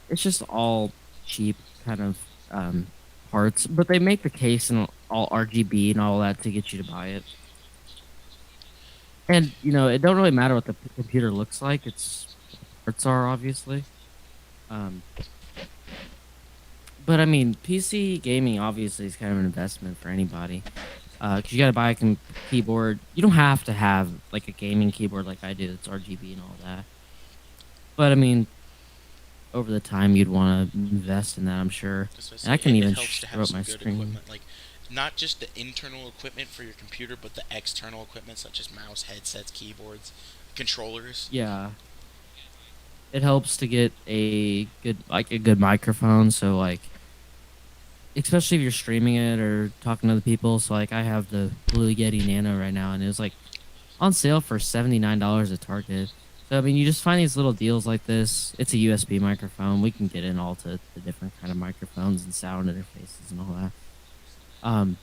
it's just all cheap kind of parts, but they make the case and all RGB and all that to get you to buy it. And it don't really matter what the computer looks like. It's what the parts are, obviously. Um, but I mean, PC gaming obviously is kind of an investment for anybody. Because you got to buy a keyboard. You don't have to have like a gaming keyboard like I do. It's RGB and all that. But I mean, over the time, you'd want to invest in that, I'm sure. And I Especially, can it even helps to throw have up some my good screen. equipment, like not just the internal equipment for your computer, but the external equipment such as mouse, headsets, keyboards, controllers. Yeah, it helps to get a good microphone. So like, especially if you're streaming it or talking to other people. So like, I have the Blue Yeti Nano right now, and it was like on sale for $79 at Target. So I mean, you just find these little deals like this. It's a USB microphone. We can get in all to the different kind of microphones and sound interfaces and all that. Um,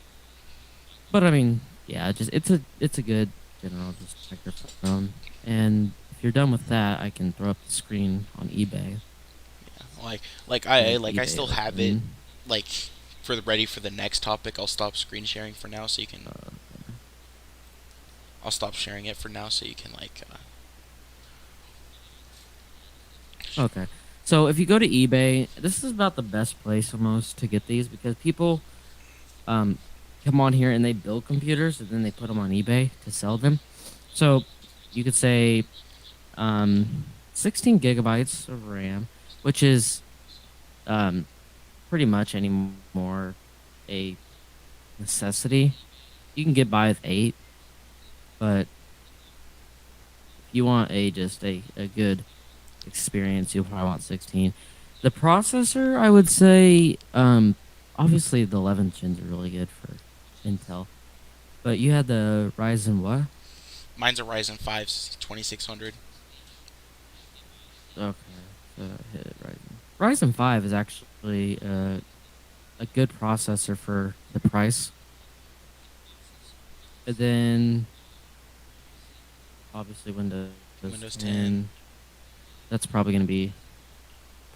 but I mean, yeah, just it's a good general just microphone. And if you're done with that, I can throw up the screen on eBay. Like Make I eBay still have it open. like for the ready for the next topic. I'll stop screen sharing for now so you can. Uh, I'll stop sharing it for now so you can like. okay. So if you go to eBay, this is about the best place almost to get these because people um come on here and they build computers and then they put them on eBay to sell them. So you could say 16 gigabytes of RAM, which is um pretty much anymore a necessity. You can get by with 8, but if you want a good experience, you'll probably want 16. The processor, I would say, obviously the 11th gens are really good for Intel, but you had the Ryzen what? Mine's a Ryzen 5 2600. Okay, so hit it, Ryzen. Ryzen 5 is actually a good processor for the price. And then obviously Windows Windows 10. 10. That's probably gonna be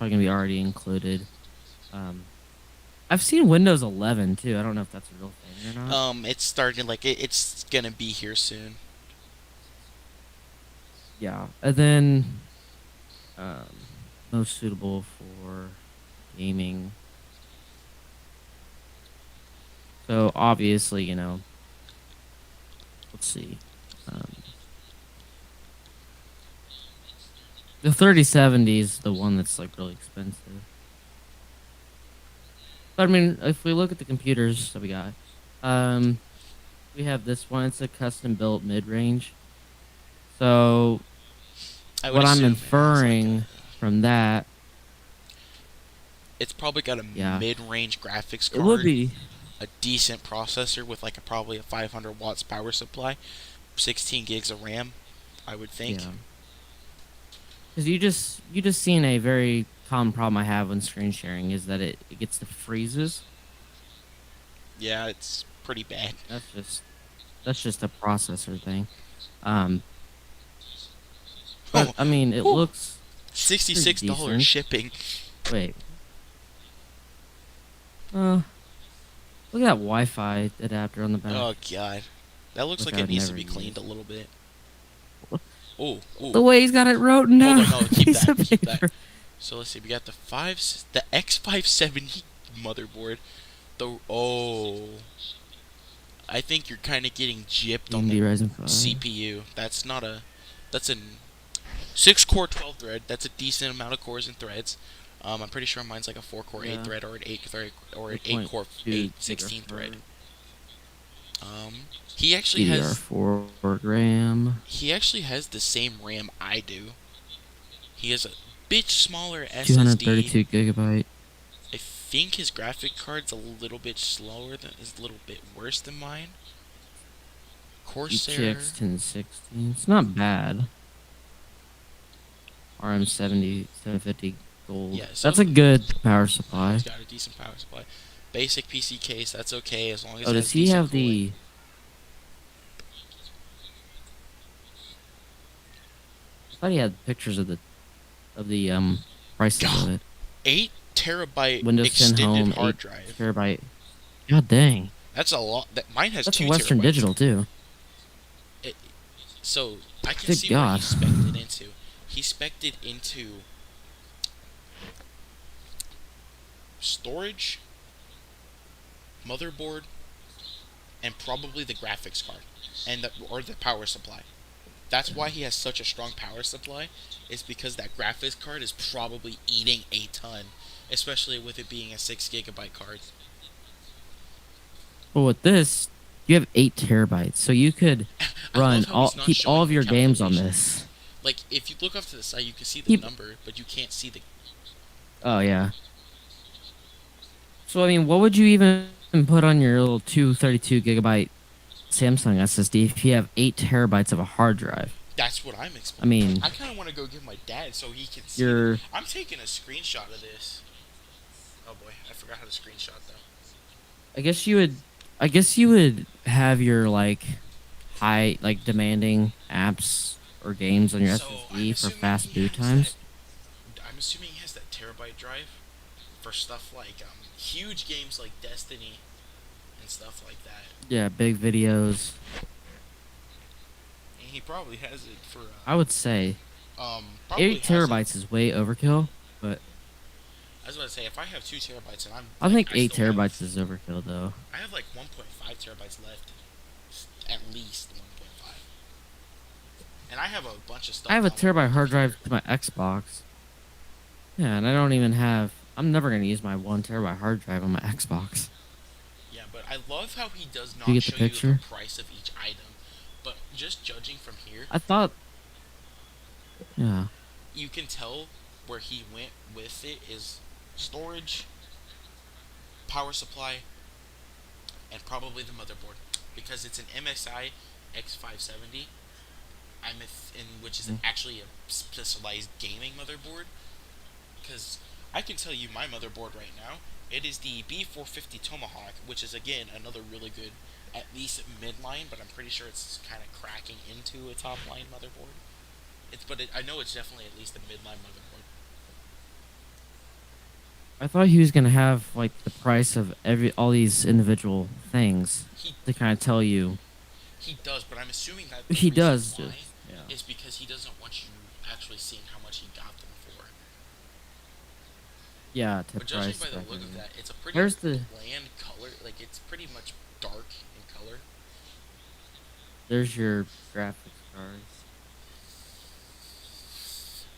already included. Um, I've seen Windows 11 too. I don't know if that's a real thing or not. It's starting like it's gonna be here soon. Yeah, and then um, most suitable for gaming. So obviously, let's see. Um, the 3070 is the one that's like really expensive. But I mean, if we look at the computers that we got, um, we have this one. It's a custom built mid range. So I would what I'm assume it has like a. inferring from that, It's probably got a yeah, mid-range graphics it would card, be, a decent processor with like probably a 500 watts power supply, 16 gigs of RAM, I would think. yeah, because you just seen a very common problem I have when screen sharing is that it gets the freezes. Yeah, it's pretty bad. That's just that's just a processor thing. Um, but Oh, I mean, it whew, looks pretty $66 decent. shipping. Wait, uh, look at that Wi-Fi adapter on the back, Oh god, that looks which like I it would needs to never be cleaned a use. little bit. Oh, The ooh. way he's got it written Hold down on, on no, a keep piece that, of keep that. paper. So let's see, we got the X570 motherboard. I think you're kind of getting gypped on AMD the Ryzen 5. CPU. That's a 6 core 12 thread. That's a decent amount of cores and threads. I'm pretty sure mine's like a 4 core 8 Yeah, thread or an 8 thread or an 8 core 8 8.2 16 thread. gigahertz. He actually has DDR4 RAM. he actually has the same RAM I do. He has a bit smaller SSD. 232 gigabyte. I think his graphic card's a little bit slower than is a little bit worse than mine. GTX Corsair. 1060. It's not bad. RM70 750 gold. Yeah, so That's a good power he's supply. got a decent power supply. Basic PC case, that's okay as long as Oh, it has does he decent have cooling. the? I thought he had pictures of the prices of God, it. 8 terabyte Windows 10 extended Home, hard 8 drive. terabyte. God dang. That's a lot. That mine has That's two Western terabytes. Digital too. It, so I can Good see where he God. spec'd it into. He spec'd it into storage, motherboard, and probably the graphics card, or the power supply. That's why he has such a strong power supply, is because that graphics card is probably eating a ton, especially with it being a 6 gigabyte card. But with this, you have 8 terabytes, so you could I love how he's not keep all showing of the your games on calculations. this. Like if you look up to the side, you can see the Keep. number, but you can't see the. Oh yeah. So I mean, what would you even put on your little 232 gigabyte Samsung SSD if you have 8 terabytes of a hard drive? That's what I'm I explaining. mean, I kind of want to go give my dad so he can see it. you're. I'm taking a screenshot of this. Oh boy, I forgot how to screenshot though. I guess you would. I guess you would have your like high, like demanding apps or games on your So SSD for fast boot times. I'm assuming he has that terabyte drive for stuff like huge games like Destiny and stuff like that. Yeah, big videos. And he probably has it for I would say probably 8 terabytes is way overkill, but I was about to say if I have 2 terabytes and I'm I like think I eight still have terabytes is overkill though. I have like 1.5 terabytes left, at least 1.5, and I have a bunch of stuff I have a downloaded on terabyte my hard computer. drive to my Xbox. Yeah, and I don't even have. I'm never gonna use my 1 terabyte hard drive on my Xbox. Yeah, but I love how he does Do you not get the show you the picture? price of each item. But just judging from here, I thought. Yeah. you can tell where he went with it is storage, power supply, and probably the motherboard because it's an MSI X570. Which is Mm. actually a specialized gaming motherboard. Because I can tell you my motherboard right now. It is the B450 Tomahawk, which is again another really good, at least midline, but I'm pretty sure it's kind of cracking into a top line motherboard. I know it's definitely at least a midline motherboard. I thought he was gonna have like the price of all these individual things He to kind of tell you. he does, but I'm assuming that the He reason does why just. Yeah. is because he doesn't want you actually seeing how much he got them for. Yeah, to But judging price by the spec look of everything. that, it's a pretty Here's the bland color. Like it's pretty much dark in color. there's your graphics card.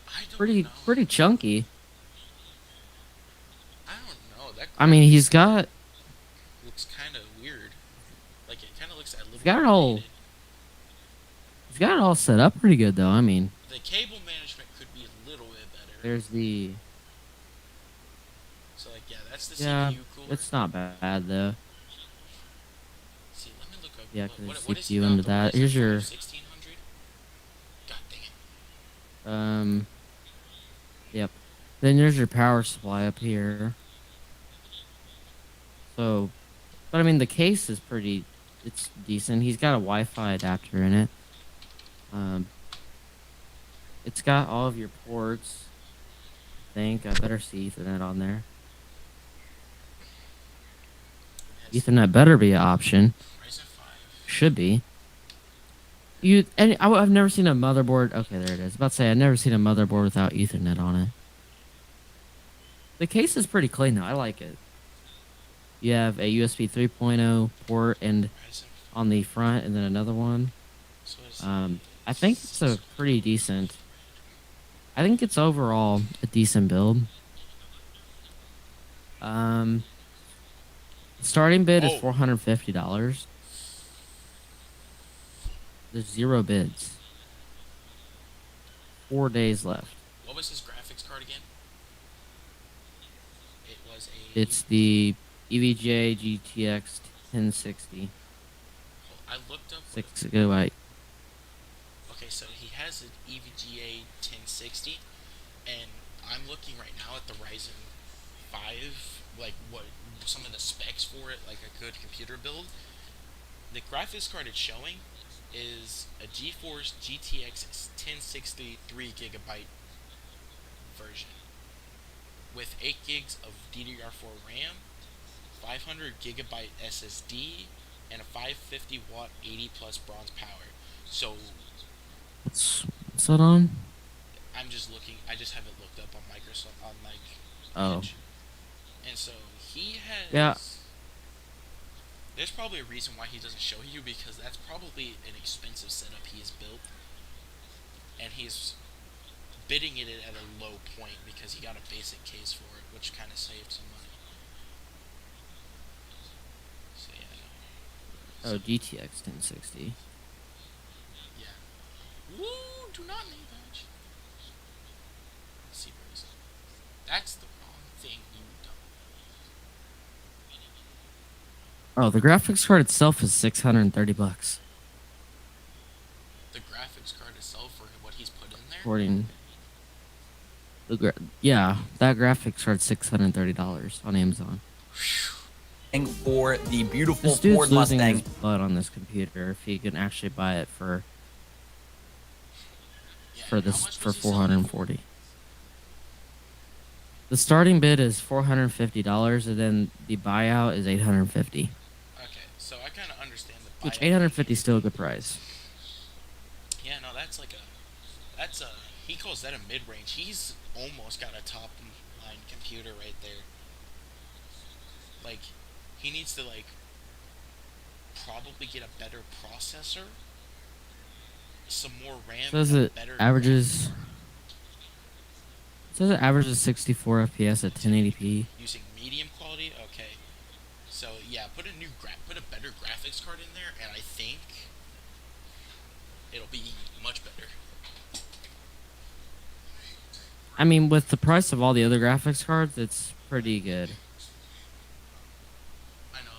I don't know. Pretty chunky. I don't know. That I mean, graphics card looks kind of weird. Like it kind of looks a he's little got it all outdated. he's got it all set up pretty good though. I mean, The cable management could be a little bit better. there's the So like yeah, that's the yeah, CPU cooler. it's not bad though. See, let me look up Yeah, because there's what does he CPU got? under The that. Ryzen Here's 5 your 1600. God dang it. um yep. Then there's your power supply up here. So, but I mean the case is pretty it's decent. He's got a Wi-Fi adapter in it. Um it's got all of your ports. I think I better see Ethernet on there. It has Ethernet better be an option. Ryzen 5. Should be. I've never seen a motherboard. Okay, there it is. About to say I've never seen a motherboard without Ethernet on it. The case is pretty clean though. I like it. You have a USB 3.0 port and Ryzen. on the front, and then another one. So it's I think it's a pretty decent. I think it's overall a decent build. Um, starting bid is oh $450. There's 0 bids. 4 days left. what was his graphics card again? It was a. It's the EVGA GTX 1060. I looked up. 6 GB. Okay, so he has an EVGA 1060, and I'm looking right now at the Ryzen 5, like what some of the specs for it, like a good computer build. The graphics card it's showing is a GeForce GTX 1060 3 GB version with 8 gigs of DDR4 RAM, 500 GB SSD, and a 550 watt 80 plus bronze power. So What's that on? I'm just looking. I just have it looked up on Microsoft on like Oh, Edge, and so he yeah. has. There's probably a reason why he doesn't show you because that's probably an expensive setup he has built, and he's bidding it at a low point because he got a basic case for it, which kind of saved some money. So yeah. Oh, So GTX 1060. yeah. Woo! Do not name badge. See where is it? That's the wrong thing you done. Oh, the graphics card itself is $630. The graphics card itself for what he's put in there. According yeah, that graphics card's $630 on Amazon. For the beautiful This dude's Ford losing Mustang. his butt on this computer if he can actually buy it Yeah, for and how this much for was he selling it for? 440. The starting bid is $450, and then the buyout is $850. Okay, so I kind of understand the Which buyout. 850 is still a good price. Yeah, no, that's like a. That's a. He calls that a mid range. He's almost got a top line computer right there. Like, he needs to, like, probably get a better processor, some more RAM, Says and a it better. averages. Says it averages 64 FPS at 1080p. Using medium quality? Okay. So, yeah, put a better graphics card in there, and I think it'll be much better. I mean, with the price of all the other graphics cards, it's pretty good. I know.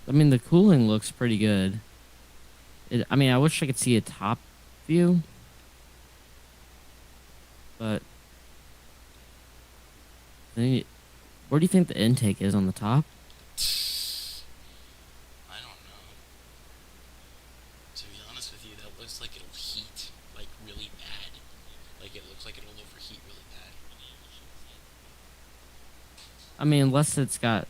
I mean, the cooling looks pretty good. I mean, I wish I could see a top view, but Then where do you think the intake is on the top? I don't know. To be honest with you, that looks like it'll heat like really bad. Like it looks like it'll overheat really bad. I mean, unless it's got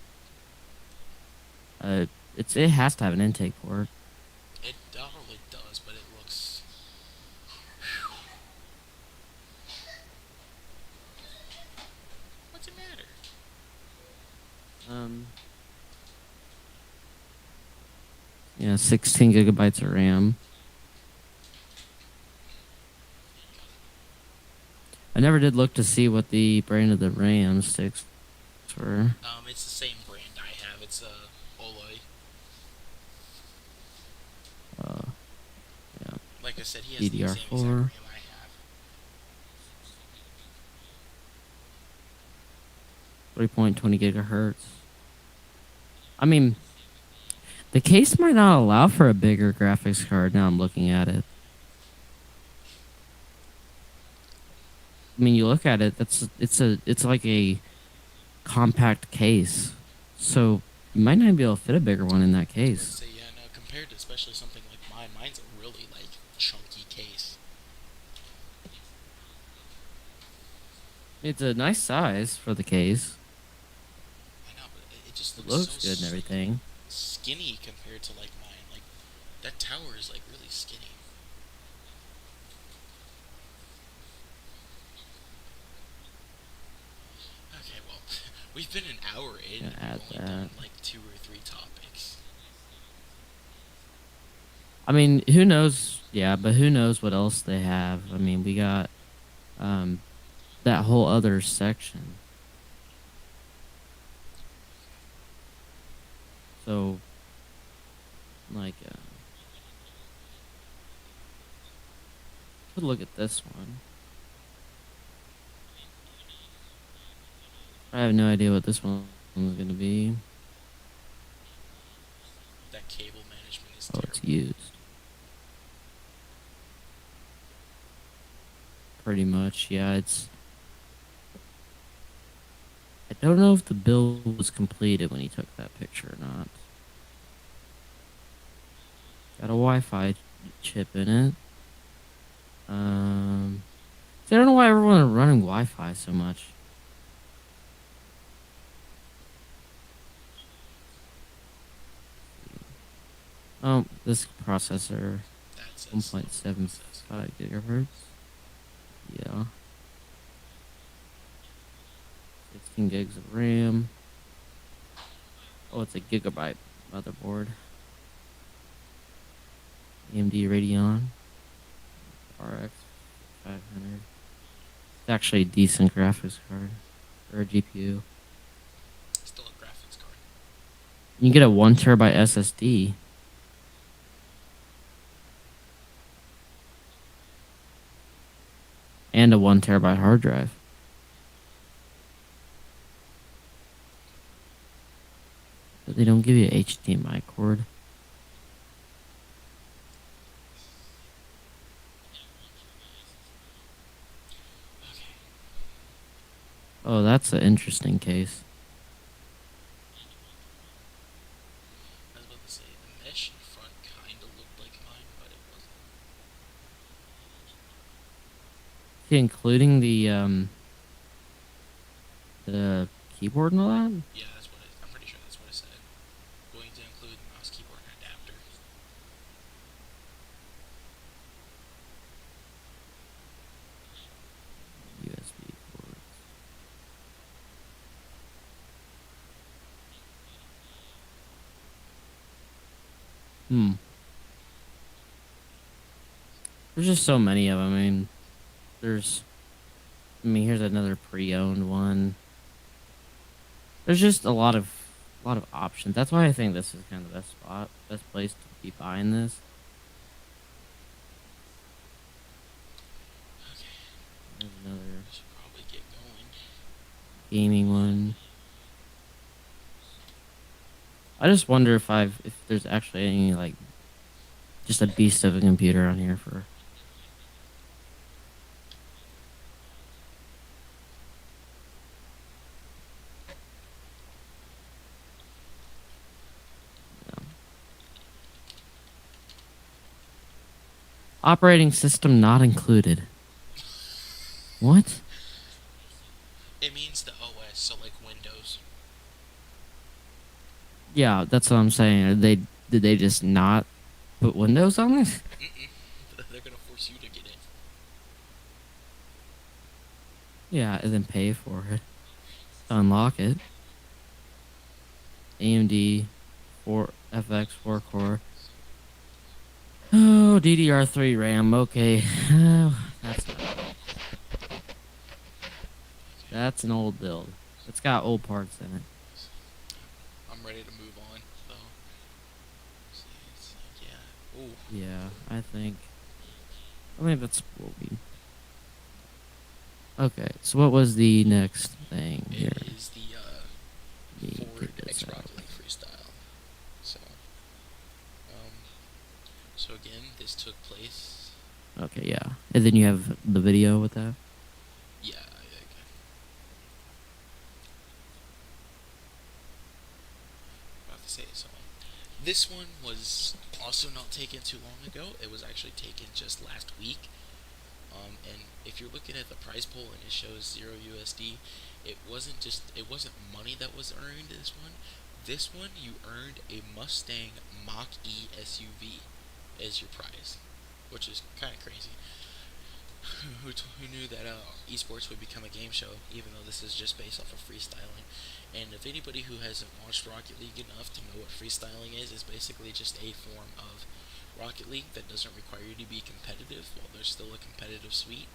uh, it has to have an intake port. It probably does, but it looks. What's the matter? Um, yeah, 16 gigabytes of RAM. I never did look to see what the brand of the RAM sticks were. It's the same brand I have. It's Oloy. Uh, yeah, Like I said, he has the same exact RAM DDR4, I have. 3.20 gigahertz. I mean, the case might not allow for a bigger graphics card. Now I'm looking at it. I mean, you look at it. It's like a compact case, so you might not be able to fit a bigger one in that I was about to case. say, yeah, no, compared to especially something like mine, mine's a really, like, chunky case. It's a nice size for the case. I know, but it just It looks so looks good and everything. skinny compared to, like, mine. Like, that tower is, like, really skinny. Okay, well, we've been an hour in Gonna and add we've only that. done, like, 2 or 3 topics. I mean, who knows? Yeah, but who knows what else they have? I mean, we got um that whole other section. So, like, could look at this one. I have no idea what this one is gonna be. That cable management is Oh, it's terrible. used. Pretty much, yeah. I don't know if the build was completed when he took that picture or not. Got a Wi-Fi chip in it. See, I don't know why everyone is running Wi-Fi so much. Oh, this processor, That's a slow process. 1.75 gigahertz. Yeah. 16 gigs of RAM. Oh, it's a gigabyte motherboard. AMD Radeon RX 500. It's actually a decent graphics card or a GPU. Still a graphics card. You can get a 1 terabyte SSD. And a 1 terabyte hard drive. But they don't give you an HDMI cord. Okay. Oh, that's an interesting case. I was about to say, the mesh in front kinda looked like mine, but it wasn't. See, including the keyboard and all that. Yeah, I'm pretty sure that's what it said. Going to include mouse, keyboard, and adapter. USB ports. Hmm. There's just so many of them. I mean, there's. I mean, here's another pre-owned one. There's just a lot of options. That's why I think this is kind of the best spot, best place to be buying this. Okay. There's another I should probably get going. gaming one. I just wonder if there's actually any like just a beast of a computer on here for. Operating system not included. What? It means the OS, so like Windows. Yeah, that's what I'm saying. Did they just not put Windows on it? Mm-mm. They're gonna force you to get in. Yeah, and then pay for it to unlock it. AMD 4 FX 4 core. Oh, DDR3 RAM. Okay, that's not. That's an old build. It's got old parts in it. I'm ready to move on, though. Yeah. Ooh. Yeah, I think that's what we. Okay, so what was the next thing here? It is the Me Ford get this X out. Rocket League Freestyle. So, so again, this took place. Okay, yeah, and then you have the video with that. Yeah, about to say so. This one was also not taken too long ago. It was actually taken just last week. And if you're looking at the prize pool and it shows 0 USD, it wasn't money that was earned. This one you earned a Mustang Mach E SUV as your prize, which is kind of crazy. Who knew that esports would become a game show, even though this is just based off of freestyling? And if anybody who hasn't watched Rocket League enough to know what freestyling is basically just a form of Rocket League that doesn't require you to be competitive while there's still a competitive suite.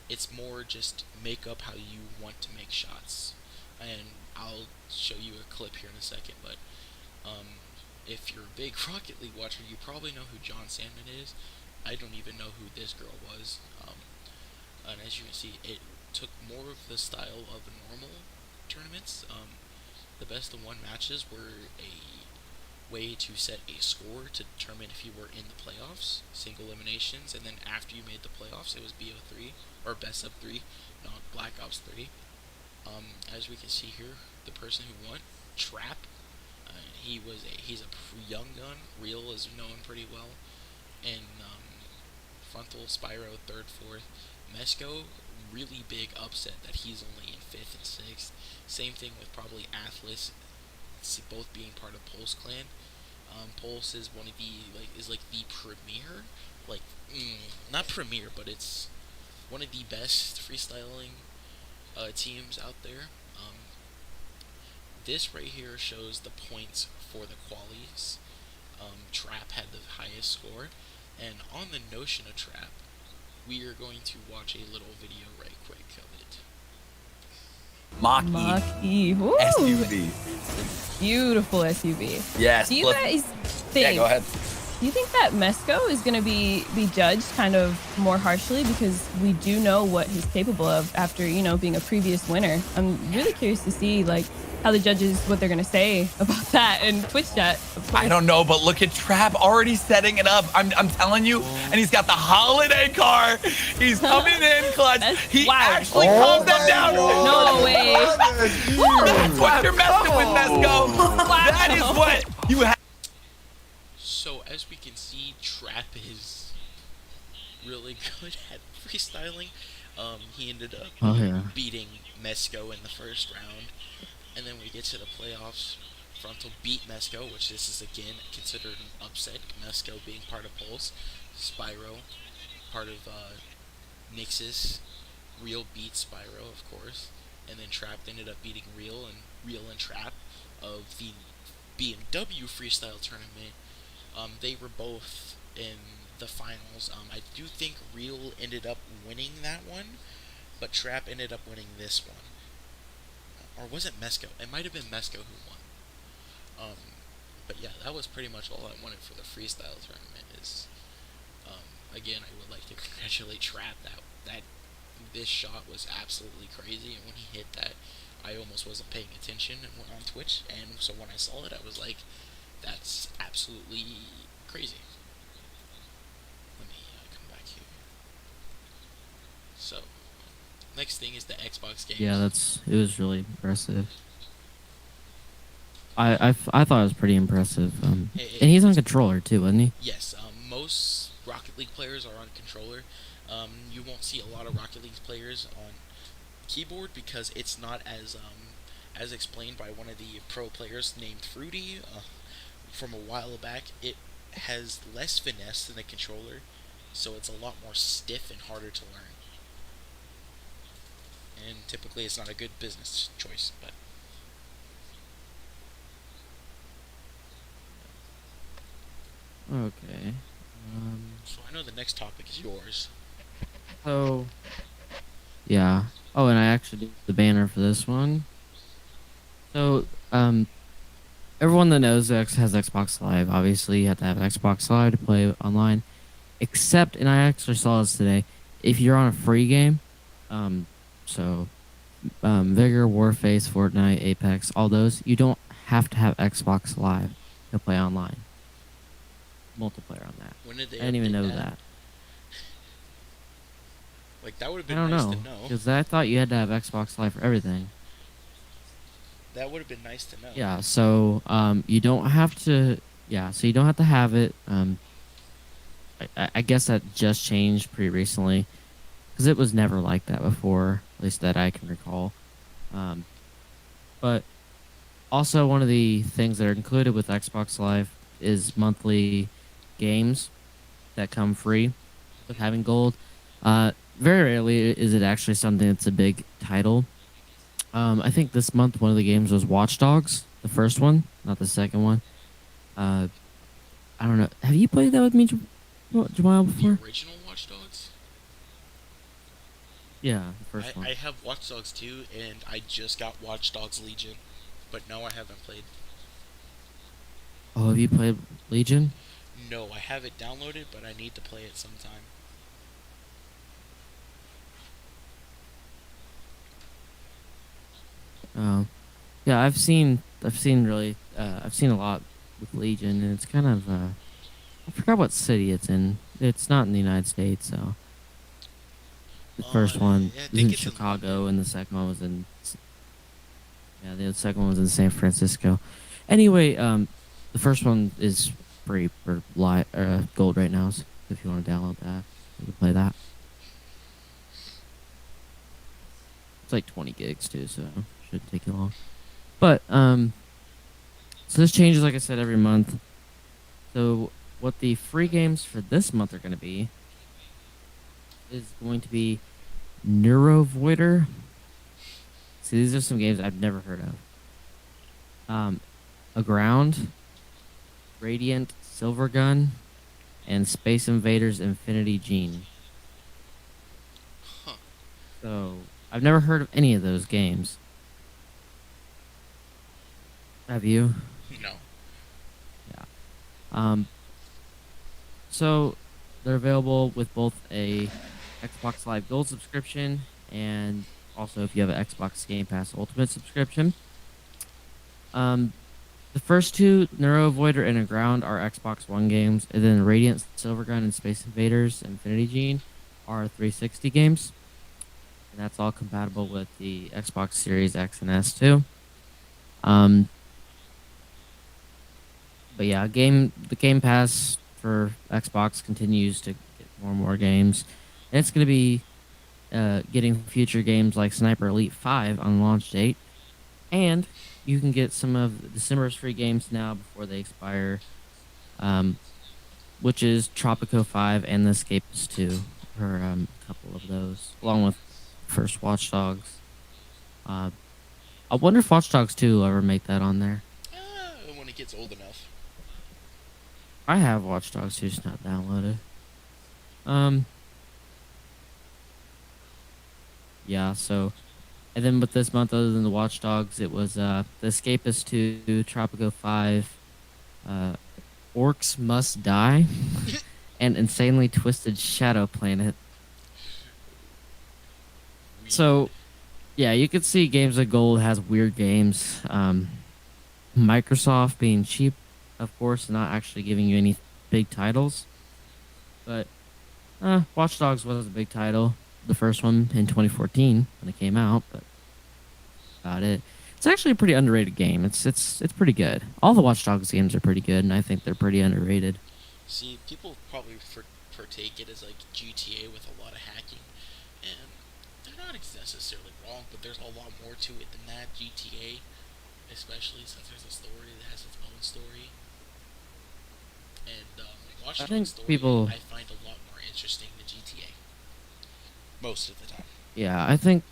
It's more just make up how you want to make shots. And I'll show you a clip here in a second, but if you're a big Rocket League watcher, you probably know who John Sandman is. I don't even know who this girl was. And as you can see, it took more of the style of normal tournaments. The best of one matches were a way to set a score to determine if you were in the playoffs, single eliminations, and then after you made the playoffs, it was BO3 or best of 3, not Black Ops 3. As we can see here, the person who won, Trap. He's a young gun. Real is known pretty well, and Frontal, Spyro, third, fourth. Mesco, really big upset that he's only in fifth and sixth. Same thing with probably Atlas, both being part of Pulse Clan. Pulse is one of the premier, not premier, but it's one of the best freestyling teams out there. This right here shows the points for the qualies. Trap had the highest score, and on the notion of Trap, we are going to watch a little video right quick of it. Mach E. Woo. SUV. Beautiful SUV. Yes. Do you guys think? Yeah, go ahead. Do you think that Mesco is going to be judged kind of more harshly because we do know what he's capable of after being a previous winner? I'm really curious to see how the judges what they're going to say about that in Twitch chat. I don't know, but look at Trap already setting it up. I'm telling you, and he's got the holiday car. He's coming in clutch. He actually calms them down. No way. That's what you're messing with, Mesco. That is what you have. So as we can see, Trap is really good at freestyling. He ended up beating Mesco in the first round, and then we get to the playoffs. Frontal beat Mesco, which this is again considered an upset. Mesco being part of Pulse, Spyro, part of Nixus. Real beat Spyro, of course, and then Trap ended up beating Real and Trap of the BMW freestyle tournament. They were both in the finals. I do think Real ended up winning that one, but Trap ended up winning this one. Or was it Mesco? It might have been Mesco who won. But yeah, that was pretty much all I wanted for the freestyle tournament. Again, I would like to congratulate Trap. That this shot was absolutely crazy, and when he hit that, I almost wasn't paying attention and went on Twitch. And so when I saw it, I was like, that's absolutely crazy. Let me come back here. So, next thing is the Xbox games. Yeah, it was really impressive. I thought it was pretty impressive. And he's on controller too, wasn't he? Yes. Most Rocket League players are on controller. You won't see a lot of Rocket League players on keyboard because it's not as explained by one of the pro players named Fruity from a while back. It has less finesse than the controller, so it's a lot more stiff and harder to learn. And typically, it's not a good business choice, but. Okay. So I know the next topic is yours. So, yeah. Oh, and I actually did the banner for this one. So, everyone that knows X has Xbox Live. Obviously, you have to have an Xbox Live to play online. Except, and I actually saw this today, if you're on a free game, so Vigor, Warface, Fortnite, Apex, all those, you don't have to have Xbox Live to play online. Multiplayer on that. When did they I didn't even update know that? that. Like, that would have I been don't nice know, to know. because I thought you had to have Xbox Live for everything. That would have been nice to know. Yeah, so you don't have to. Yeah, so you don't have to have it. I guess that just changed pretty recently, because it was never like that before, at least that I can recall. But also one of the things that are included with Xbox Live is monthly games that come free with having gold. Very rarely is it actually something that's a big title. I think this month one of the games was Watch Dogs, the first one, not the second one. I don't know. Have you played that with me, Jamal, before? The original Watch Dogs? Yeah, the first one. I have Watch Dogs 2, and I just got Watch Dogs Legion. But no, I haven't played. Oh, have you played Legion? No, I have it downloaded, but I need to play it sometime. Yeah, I've seen really, I've seen a lot with Legion, and it's kind of, I forgot what city it's in. It's not in the United States, so. The first one yeah, I was think in it's in Chicago, London. and the second one was in, yeah, the second one was in San Francisco. Anyway, the first one is free for gold right now, so if you want to download that, you can play that. It's like 20 gigs too, so shouldn't take you long. But so this changes, like I said, every month. So what the free games for this month are going to be is going to be Neurovoider. See, these are some games I've never heard of. Aground, Radiant, Silvergun, and Space Invaders Infinity Gene. Huh. So I've never heard of any of those games. Have you? No. Yeah. So they're available with both a Xbox Live Gold subscription and also if you have an Xbox Game Pass Ultimate subscription. The first two, Neurovoider and Aground, are Xbox One games, and then Radiant, Silvergun, and Space Invaders Infinity Gene are 360 games. And that's all compatible with the Xbox Series X and S too. But yeah, the Game Pass for Xbox continues to get more and more games. And it's going to be getting future games like Sniper Elite 5 on launch date. And you can get some of December's free games now before they expire, which is Tropico 5 and The Escapist 2 for a couple of those, along with first Watch Dogs. I wonder if Watch Dogs 2 will ever make that on there. When it gets old enough. I have Watch Dogs 2, just not downloaded. Yeah, so, and then with this month, other than the Watch Dogs, it was The Escapist 2, Tropico 5, Orcs Must Die, and Insanely Twisted Shadow Planet. So, yeah, you could see Games of Gold has weird games. Microsoft being cheap, of course, and not actually giving you any big titles. But Watch Dogs was a big title. The first one in 2014 when it came out, but about it. It's actually a pretty underrated game. It's pretty good. All the Watch Dogs games are pretty good, and I think they're pretty underrated. See, people probably partake it as like GTA with a lot of hacking, and they're not necessarily wrong, but there's a lot more to it than that. GTA, especially since there's a story that has its own story, and I Watch think Dogs story people, I find a lot more interesting than GTA most of the time. yeah, I think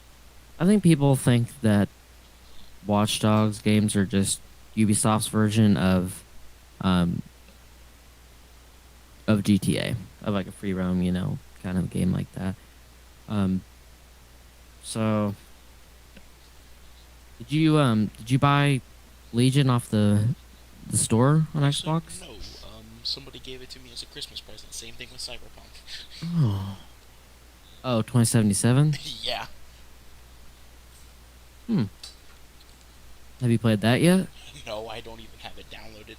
people think that Watch Dogs games are just Ubisoft's version um of GTA, of like a free roam, kind of game like that. Um, so did you buy Legion off the store on Actually, Xbox? no. Somebody gave it to me as a Christmas present. Same thing with Cyberpunk. Oh, oh, 2077. Yeah. Hmm. Have you played that yet? No, I don't even have it downloaded.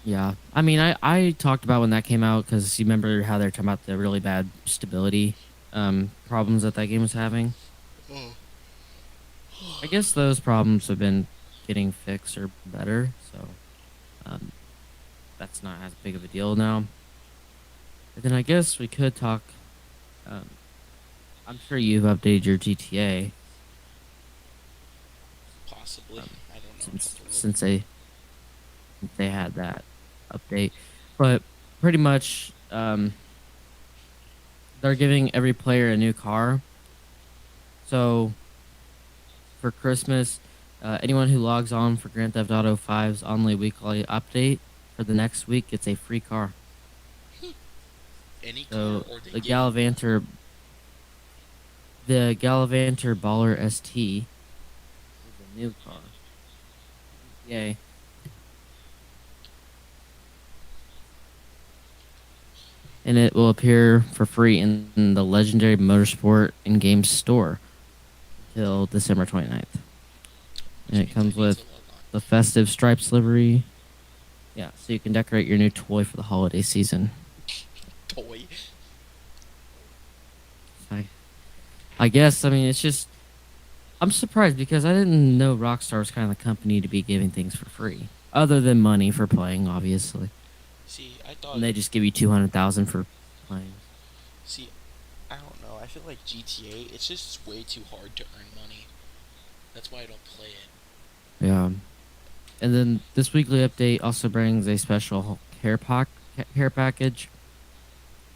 Yeah. I mean, I talked about when that came out because you remember how they're talking about the really bad stability problems that that game was having. Oh. I guess those problems have been getting fixed or better, so um, that's not as big of a deal now. And then I guess we could talk. Um, I'm sure you've updated your GTA Possibly. um, I don't know. I'd have since to look. they had that update, but pretty much they're giving every player a new car. So for Christmas, anyone who logs on for Grand Theft Auto 5's only weekly update for the next week gets a free car. Any car, So or they the give you one? Gallivanter Baller ST is a new car. Yay. And it will appear for free in the Legendary Motorsport in-game store until December 29th. Which And it means I comes need to with log on. the festive stripes livery. Yeah, so you can decorate your new toy for the holiday season. Toy. I, I guess, I mean, it's just, I'm surprised because I didn't know Rockstar was kind of the company to be giving things for free. Other than money for playing, obviously. See, I thought. And they just give you 200,000 for playing. See, I don't know. I feel like GTA. It's just way too hard to earn money. That's why I don't play it. Yeah. And then this weekly update also brings a special care package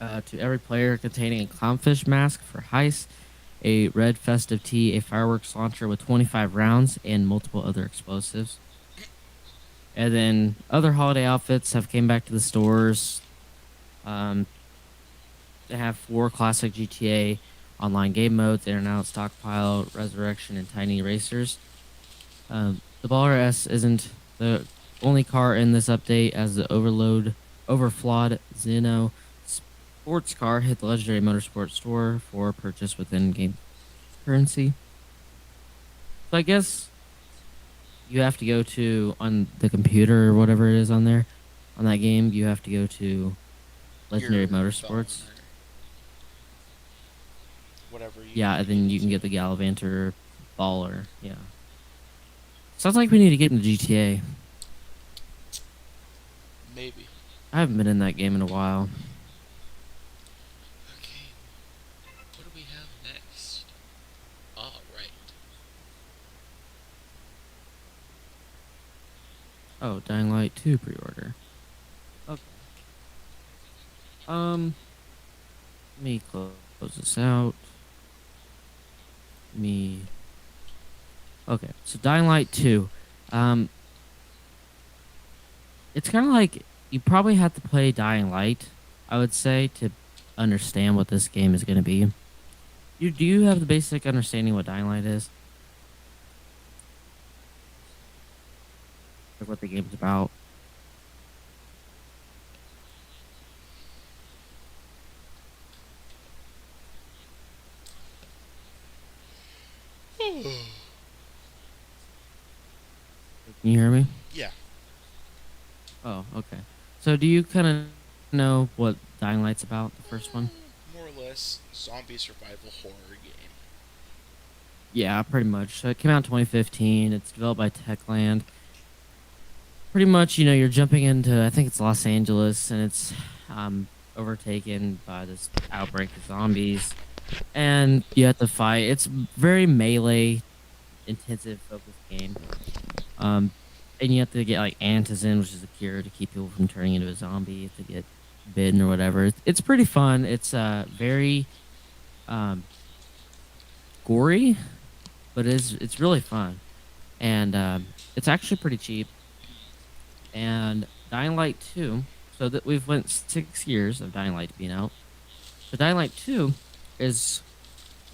to every player containing a clownfish mask for heist, a red festive tee, a fireworks launcher with 25 rounds, and multiple other explosives. And then other holiday outfits have came back to the stores. Um, they have 4 classic GTA online game modes: In and Out, Stockpile, Resurrection, and Tiny Racers. The Baller S isn't the only car in this update, as the overflawed Xeno sports car hit the Legendary Motorsport store for purchase within game currency. So I guess you have to go to, on the computer or whatever it is on there, on that game, you have to go to Legendary Your phone Motorsports. or whatever you. Yeah, and then you can get the Gallivanter Baller. Yeah. Sounds like we need to get into GTA. Maybe. I haven't been in that game in a while. Okay. What do we have next? All right. Oh, Dying Light 2 pre-order. Okay. Let me close this out. Me. Okay, so Dying Light 2. It's kind of like you probably have to play Dying Light, I would say, to understand what this game is going to be. Do you have the basic understanding what Dying Light is? Like what the game's about? Can you hear me? Yeah. Oh, okay. So do you kind of know what Dying Light's about, the first one? More or less zombie survival horror game. Yeah, pretty much. So it came out in 2015. It's developed by Techland. Pretty much, you're jumping into, I think it's Los Angeles, and it's overtaken by this outbreak of zombies, and you have to fight. It's very melee intensive focused game. Um, and you have to get like antizin, which is a cure to keep people from turning into a zombie. You have to get bitten or whatever. It's pretty fun. It's very um gory, but it's really fun, and it's actually pretty cheap. And Dying Light 2. So that we've went 6 years of Dying Light being out. So Dying Light 2 is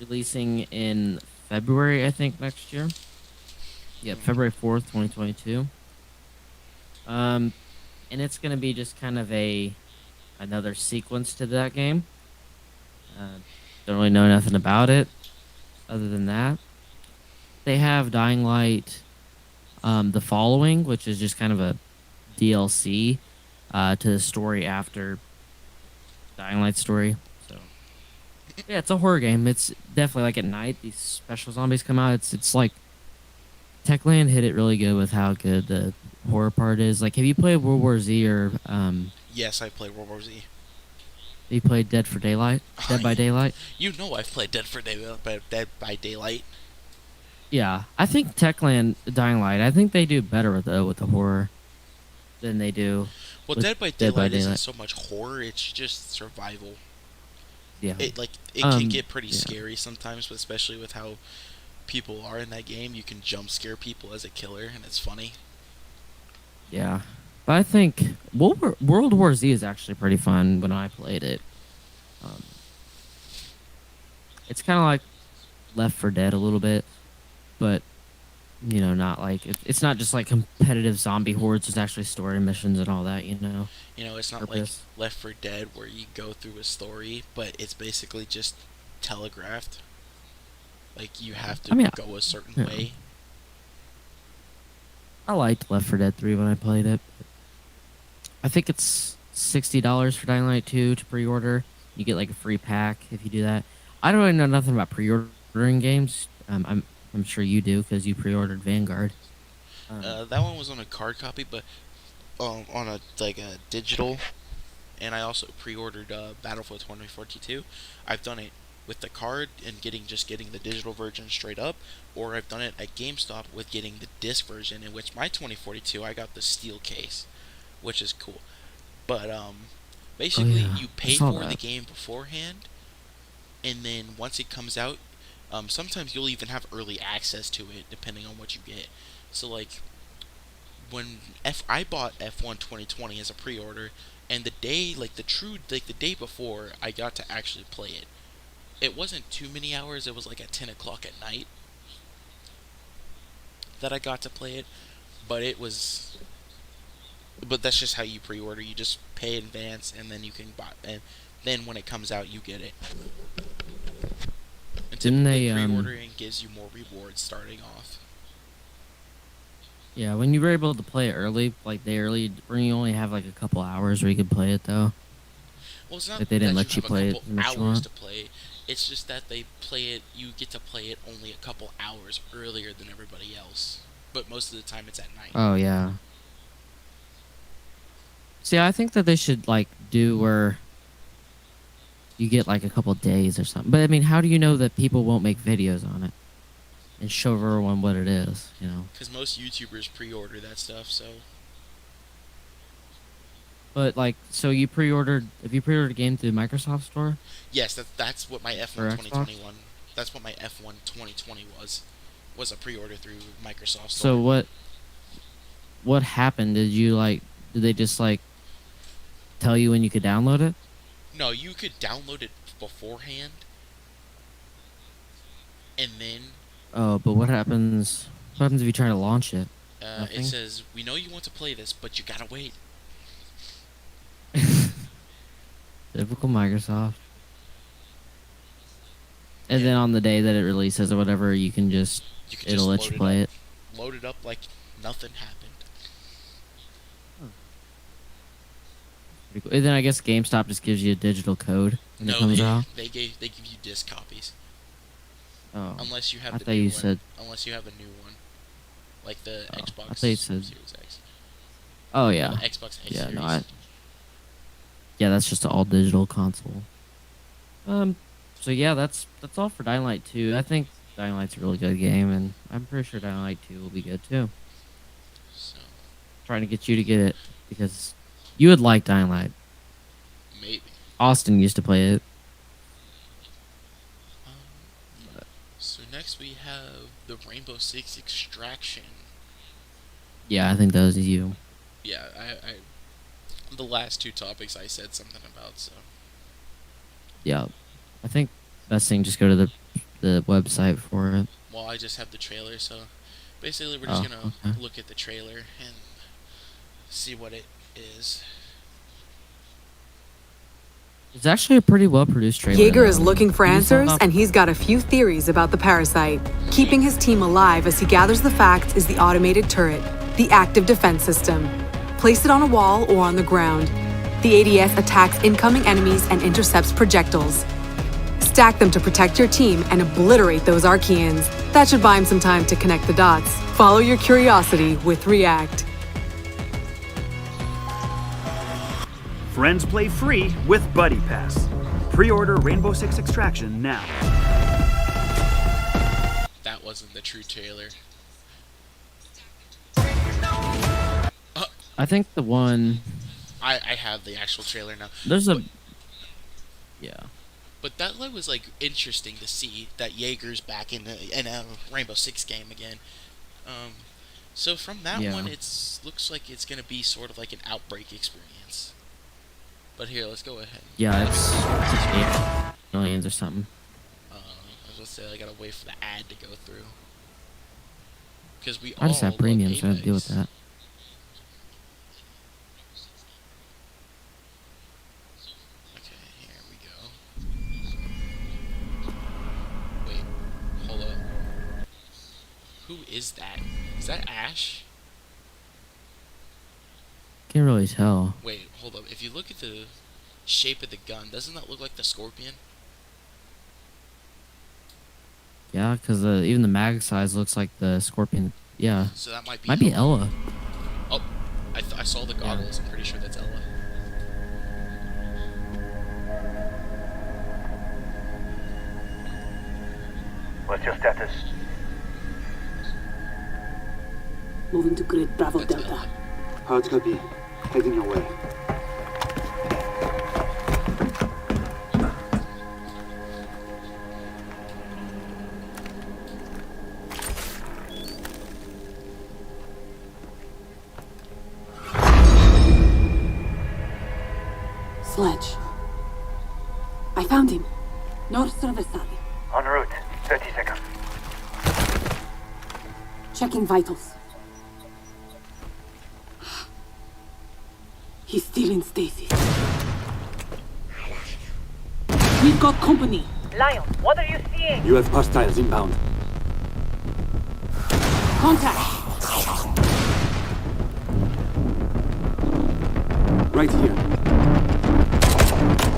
releasing in February, I think, next year. Yep, February 4th, 2022. Um, and it's gonna be just kind of another sequence to that game. Don't really know nothing about it other than that. They have Dying Light, the following, which is just kind of a DLC to the story after Dying Light story. So yeah, it's a horror game. It's definitely like at night these special zombies come out. It's like Techland hit it really good with how good the horror part is. Like, have you played World War Z or Yes, I played World War Z. you played Dead for Daylight? Dead by Daylight? You know I've played Dead by Daylight. Yeah, I think Techland Dying Light. I think they do better with the horror than they do. Well, with Dead by Daylight isn't so much horror; it's just survival. Yeah, It can get pretty yeah. scary sometimes, but especially with how people are in that game, you can jump scare people as a killer, and it's funny. Yeah, but I think World War Z is actually pretty fun when I played it. Um, it's kind of like Left 4 Dead a little bit, but not like it's not just like competitive zombie hordes. There's actually story missions and all that. It's not Purpose. like Left 4 Dead where you go through a story, but it's basically just telegraphed. Like you have to go a certain yeah. way. I liked Left 4 Dead 3 when I played it. I think it's $60 for Dying Light 2 to pre-order. You get like a free pack if you do that. I don't really know nothing about pre-ordering games. I'm sure you do because you pre-ordered Vanguard. That one was on a card copy, but on a digital, and I also pre-ordered Battlefield 2042. I've done it with the card and getting the digital version straight up, or I've done it at GameStop with getting the disc version, in which my 2042 I got the steel case, which is cool. But basically you pay for the game beforehand, and then once it comes out, sometimes you'll even have early access to it depending on what you get. So like when I bought F1 2020 as a pre-order, and the day the day before I got to actually play it. It wasn't too many hours. It was like at 10 o'clock at night that I got to play it, but that's just how you pre-order. You just pay in advance, and then you can buy, and then when it comes out, you get it. And typically, pre-ordering gives you more rewards starting off. Yeah, when you were able to play it early, like you only have like a couple hours where you could play it though. Well, it's not like they didn't let you play it hours to play. It's just that they play it. You get to play it only a couple hours earlier than everybody else, but most of the time it's at night. Oh yeah. See, I think that they should like do where you get like a couple days or something. But I mean, how do you know that people won't make videos on it and show everyone what it is? Because most YouTubers pre-order that stuff, so. But like, so you pre-ordered? Have you pre-ordered a game through the Microsoft Store? Yes, that's what my F1 2021. That's what my F1 2020 was a pre-order through Microsoft Store. So what happened? Did they just like tell you when you could download it? No, you could download it beforehand, and then. Oh, but what happens? What happens if you try to launch it? It says, "We know you want to play this, but you gotta wait." Typical Microsoft. And then on the day that it releases or whatever, it'll let you play it. Load it up like nothing happened. Pretty cool. And then I guess GameStop just gives you a digital code when it comes out. They give you disc copies. Oh. Unless you have Unless you have a new one, like the Xbox I thought you said. Series X. Oh yeah. Xbox X yeah, Series. no, Yeah, that's just an all digital console. So yeah, that's all for Dying Light 2. I think Dying Light's a really good game, and I'm pretty sure Dying Light 2 will be good too. So Trying to get you to get it because you would like Dying Light. maybe. Austin used to play it. So next we have the Rainbow Six Extraction. Yeah, I think that was you. Yeah, the last two topics I said something about, so. Yeah, I think best thing just go to the website for it. Well, I just have the trailer, so basically we're just gonna Okay. look at the trailer and see what it is. It's actually a pretty well produced trailer. Jaeger is though. looking for answers, and he's got a few theories about the parasite. Keeping his team alive as he gathers the facts is the automated turret, the active defense system. Place it on a wall or on the ground. The ADS attacks incoming enemies and intercepts projectiles. Stack them to protect your team and obliterate those Archeans. That should buy him some time to connect the dots. Follow your curiosity with React. Friends play free with Buddy Pass. Pre-order Rainbow Six Extraction now. That wasn't the true trailer. I think the one I have the actual trailer now. there's a yeah. But that was like interesting to see that Jaeger's back in a Rainbow Six game again. So from that Yeah. one, looks like it's gonna be sort of like an Outbreak experience. But here, let's go ahead. Yeah, it's 8 millions or something. I was gonna say I gotta wait for the ad to go through because we I just all have premium, love so I have to deal with Apex. that. Okay, here we go. Wait, hold up. Who is that? Is that Ash? Can't really tell. Wait, hold up. If you look at the shape of the gun, doesn't that look like the Scorpion? Yeah, because even the mag size looks like the Scorpion. Yeah, So that might be might be Ella. Oh, I saw the goggles. I'm pretty sure that's Ella. What's your status? Moving to grid Bravo That's Delta. Ella. Hard copy. Heading your way. Sledge. I found him. North Cervesari. En route. 30 seconds. Checking vitals. He's still in stasis. We've got company. Lion, what are you seeing? You have hostiles inbound. Contact. Right here.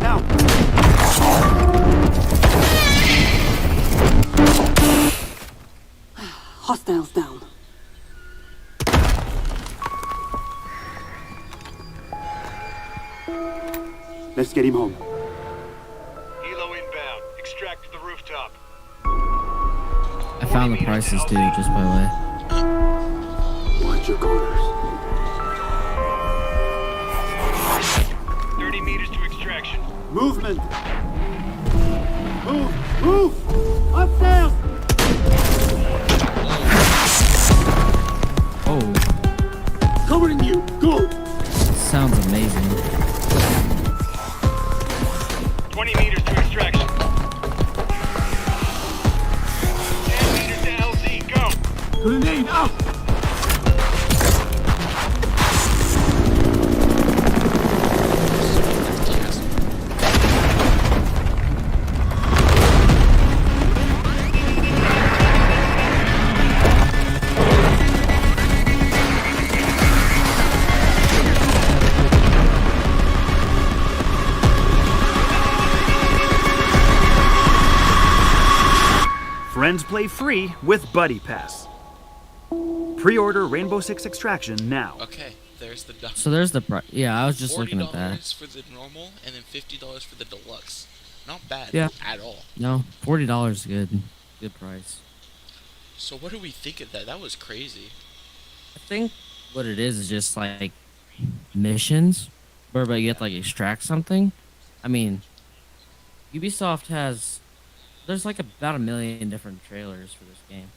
Now! Hostiles down. Let's get him home. Helo inbound. Extract to the rooftop. I found the prices too, just by the way. Watch your corners. 30 meters to extraction. Movement! Move! Move! Upstairs! Oh, Covering you! Go! sounds amazing. 20 meters to extraction. 10 meters to LZ. Go! Grenade out! Friends play free with Buddy Pass. Pre-order Rainbow Six Extraction now. Okay, There's the So there's the price. Yeah, I was just looking at that. $40 for the normal, and then $50 for the deluxe. Not bad Yeah. at all. No, $40 is good. Good price. So what do we think of that? That was crazy. I think what it is just like missions where you have to like extract something. I mean, Ubisoft has there's like about 1 million different trailers for this game.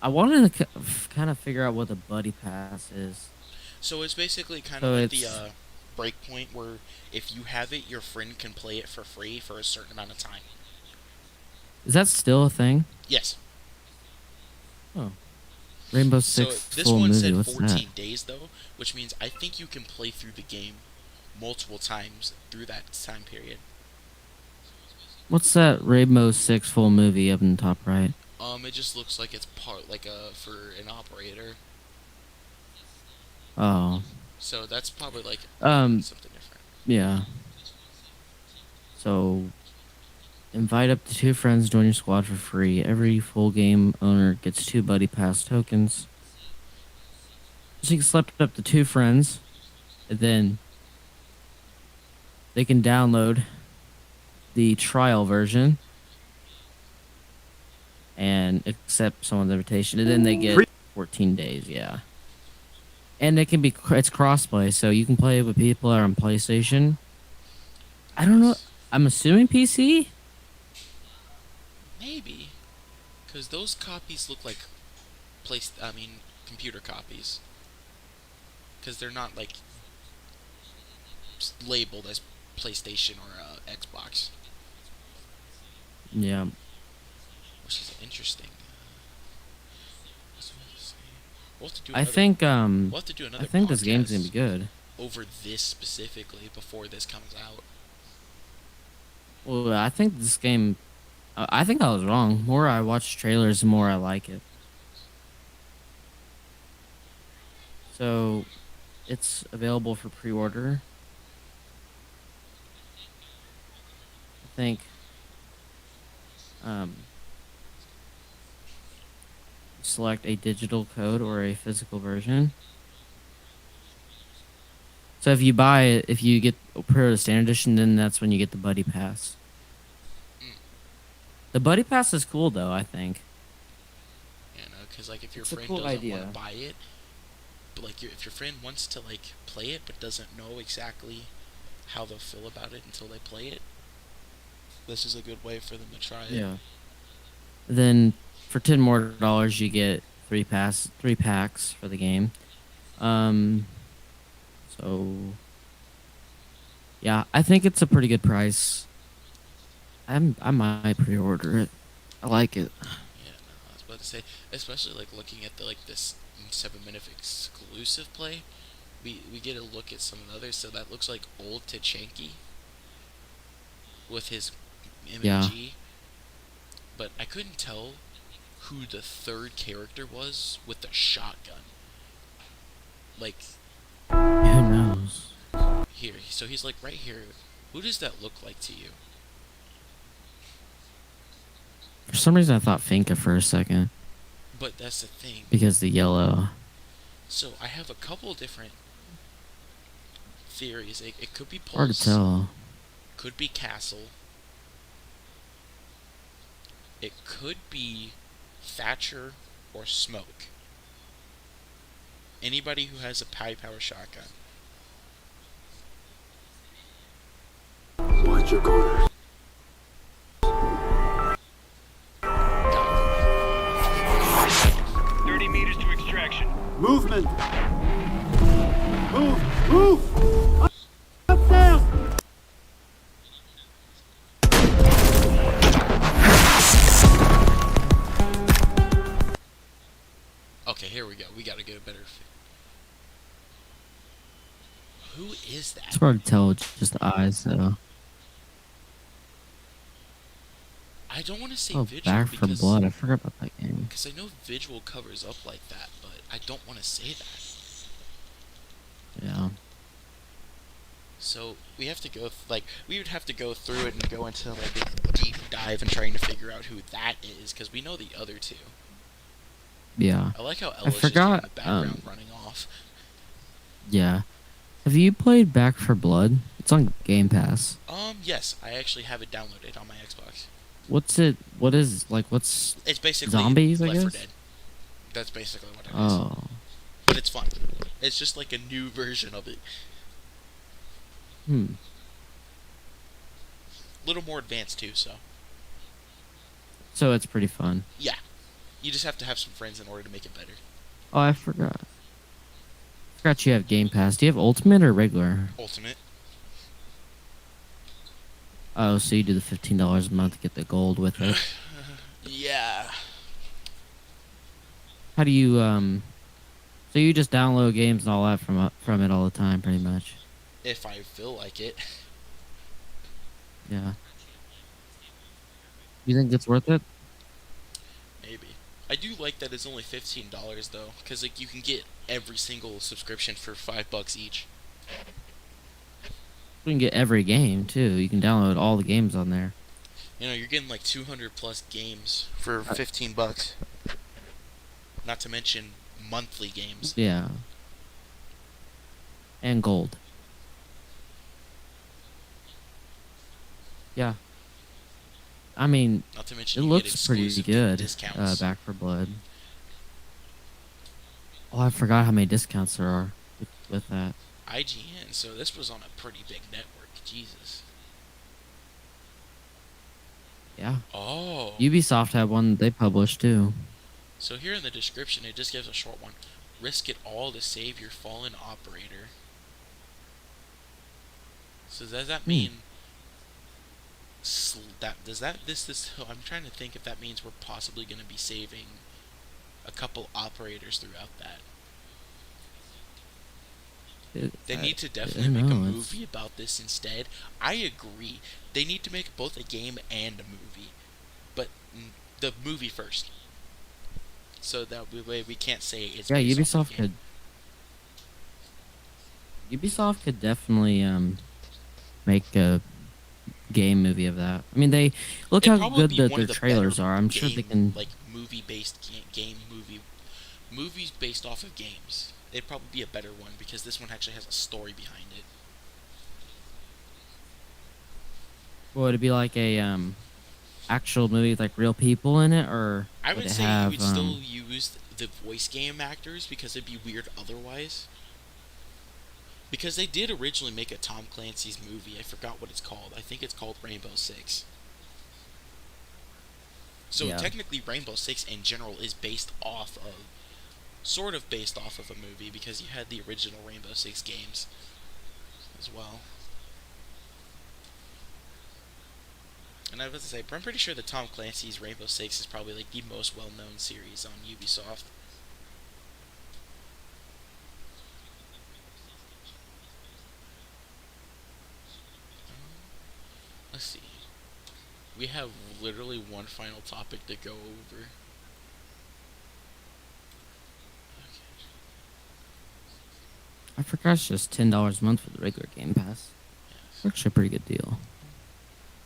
I wanted to kind of figure out what the buddy pass is. So it's basically kind So of like it's the breakpoint where if you have it, your friend can play it for free for a certain amount of time. is that still a thing? Yes. Oh, Rainbow Six So this full one movie. said What's 14 that? days though, which means I think you can play through the game multiple times through that time period. What's that Rainbow Six full movie up in the top right? It just looks like it's part like for an operator. Oh, So that's probably like something different. yeah. So, invite up to 2 friends, join your squad for free. Every full game owner gets 2 buddy pass tokens. So you can select up to 2 friends, and then they can download the trial version and accept someone's invitation, and then they get 14 days. Yeah, and it's crossplay, so you can play with people that are on PlayStation. I don't know. I'm assuming PC. Maybe, because those copies look like computer copies. Because they're not like labeled as PlayStation or Xbox, Yeah. which is interesting. We'll have to do I another, think we'll have to do another I think this game's gonna podcast be good. over this specifically before this comes out. Well, I think this game. I think I was wrong. The more I watch trailers, the more I like it. So, it's available for pre-order. I think. Select a digital code or a physical version. So if you buy it, if you get pre-order the standard edition, then that's when you get the buddy pass. The buddy pass is cool though, I think. You know, because like if your It's a friend cool doesn't idea. want to buy it, but like if your friend wants to like play it but doesn't know exactly how they'll feel about it until they play it, this is a good way for them to try it. Yeah. Then for $10 more you get 3 packs for the game. So yeah, I think it's a pretty good price. I might pre-order it. I like it. Yeah, no, I was about to say, especially like looking at this 7-minute exclusive play, we get a look at some of the others. So that looks like old Tachanki with his MG, Yeah. but I couldn't tell who the third character was with the shotgun. Like Who knows? here, so he's like right here. Who does that look like to you? For some reason, I thought Finka for a second But that's the thing. because the yellow. So I have a couple different theories. It could be Pulse. Hard to tell. Could be Castle. It could be Thatcher or Smoke. Anybody who has a high power shotgun. Watch your corners. 30 meters to extraction. Movement. Move. Upstairs. Okay, here we go. We gotta get a better Who is that? It's hard to tell with just the eyes, though. I don't want to say Oh, Vigil Back for because Blood. I forgot about that game. because I know Vigil covers up like that, but I don't want to say that. Yeah. So we have to go we would have to go through it and go into like a deep dive and trying to figure out who that is because we know the other two. Yeah. I like how I Ella's just in forgot. the background running off. Yeah. Have you played Back for Blood? It's on Game Pass. Yes, I actually have it downloaded on my Xbox. What's it? What is like? What's It's basically zombies? I Left 4 guess. Dead. That's basically what it is. Oh. But it's fun. It's just like a new version of it. Hmm. A little more advanced too, so. So it's pretty fun. Yeah. You just have to have some friends in order to make it better. Oh, I forgot. Forgot you have Game Pass. Do you have Ultimate or regular? Ultimate. Oh, so you do the $15 a month to get the gold with it. Yeah. How do you So you just download games and all that from it all the time, pretty much. If I feel like it. Yeah. You think it's worth it? Maybe. I do like that it's only $15 though, because like you can get every single subscription for $5 each. You can get every game too. You can download all the games on there. You know, you're getting like 200 plus games for $15. Not to mention monthly games. Yeah. And gold. Yeah. I mean, Not to mention it you get looks pretty exclusive good. discounts. Back for Blood. Oh, I forgot how many discounts there are with that. IGN, so this was on a pretty big network. Jesus. Yeah. Oh. Ubisoft had one they published too. So here in the description, it just gives a short one. Risk it all to save your fallen operator. So does that mean I'm trying to think if that means we're possibly going to be saving a couple operators throughout that. They need to definitely make a movie about this instead. I agree. They need to make both a game and a movie. But the movie first. So that way we can't say it's Ubisoft could. Ubisoft could definitely make a game movie of that. I mean, they look how good their trailers are. I'm sure they can like movie-based movies based off of games. It'd probably be a better one because this one actually has a story behind it. Well, would it be like a actual movie with like real people in it, or I would say you would still use the voice game actors because it'd be weird otherwise. Because they did originally make a Tom Clancy's movie. I forgot what it's called. I think it's called Rainbow Six. So technically Rainbow Six in general is sort of based off of a movie because you had the original Rainbow Six games as well. And I was to say, I'm pretty sure that Tom Clancy's Rainbow Six is probably like the most well-known series on Ubisoft. Let's see. We have literally one final topic to go over. Okay. I forgot it's just $10 a month for the regular Game Pass. Yes. Actually, a pretty good deal.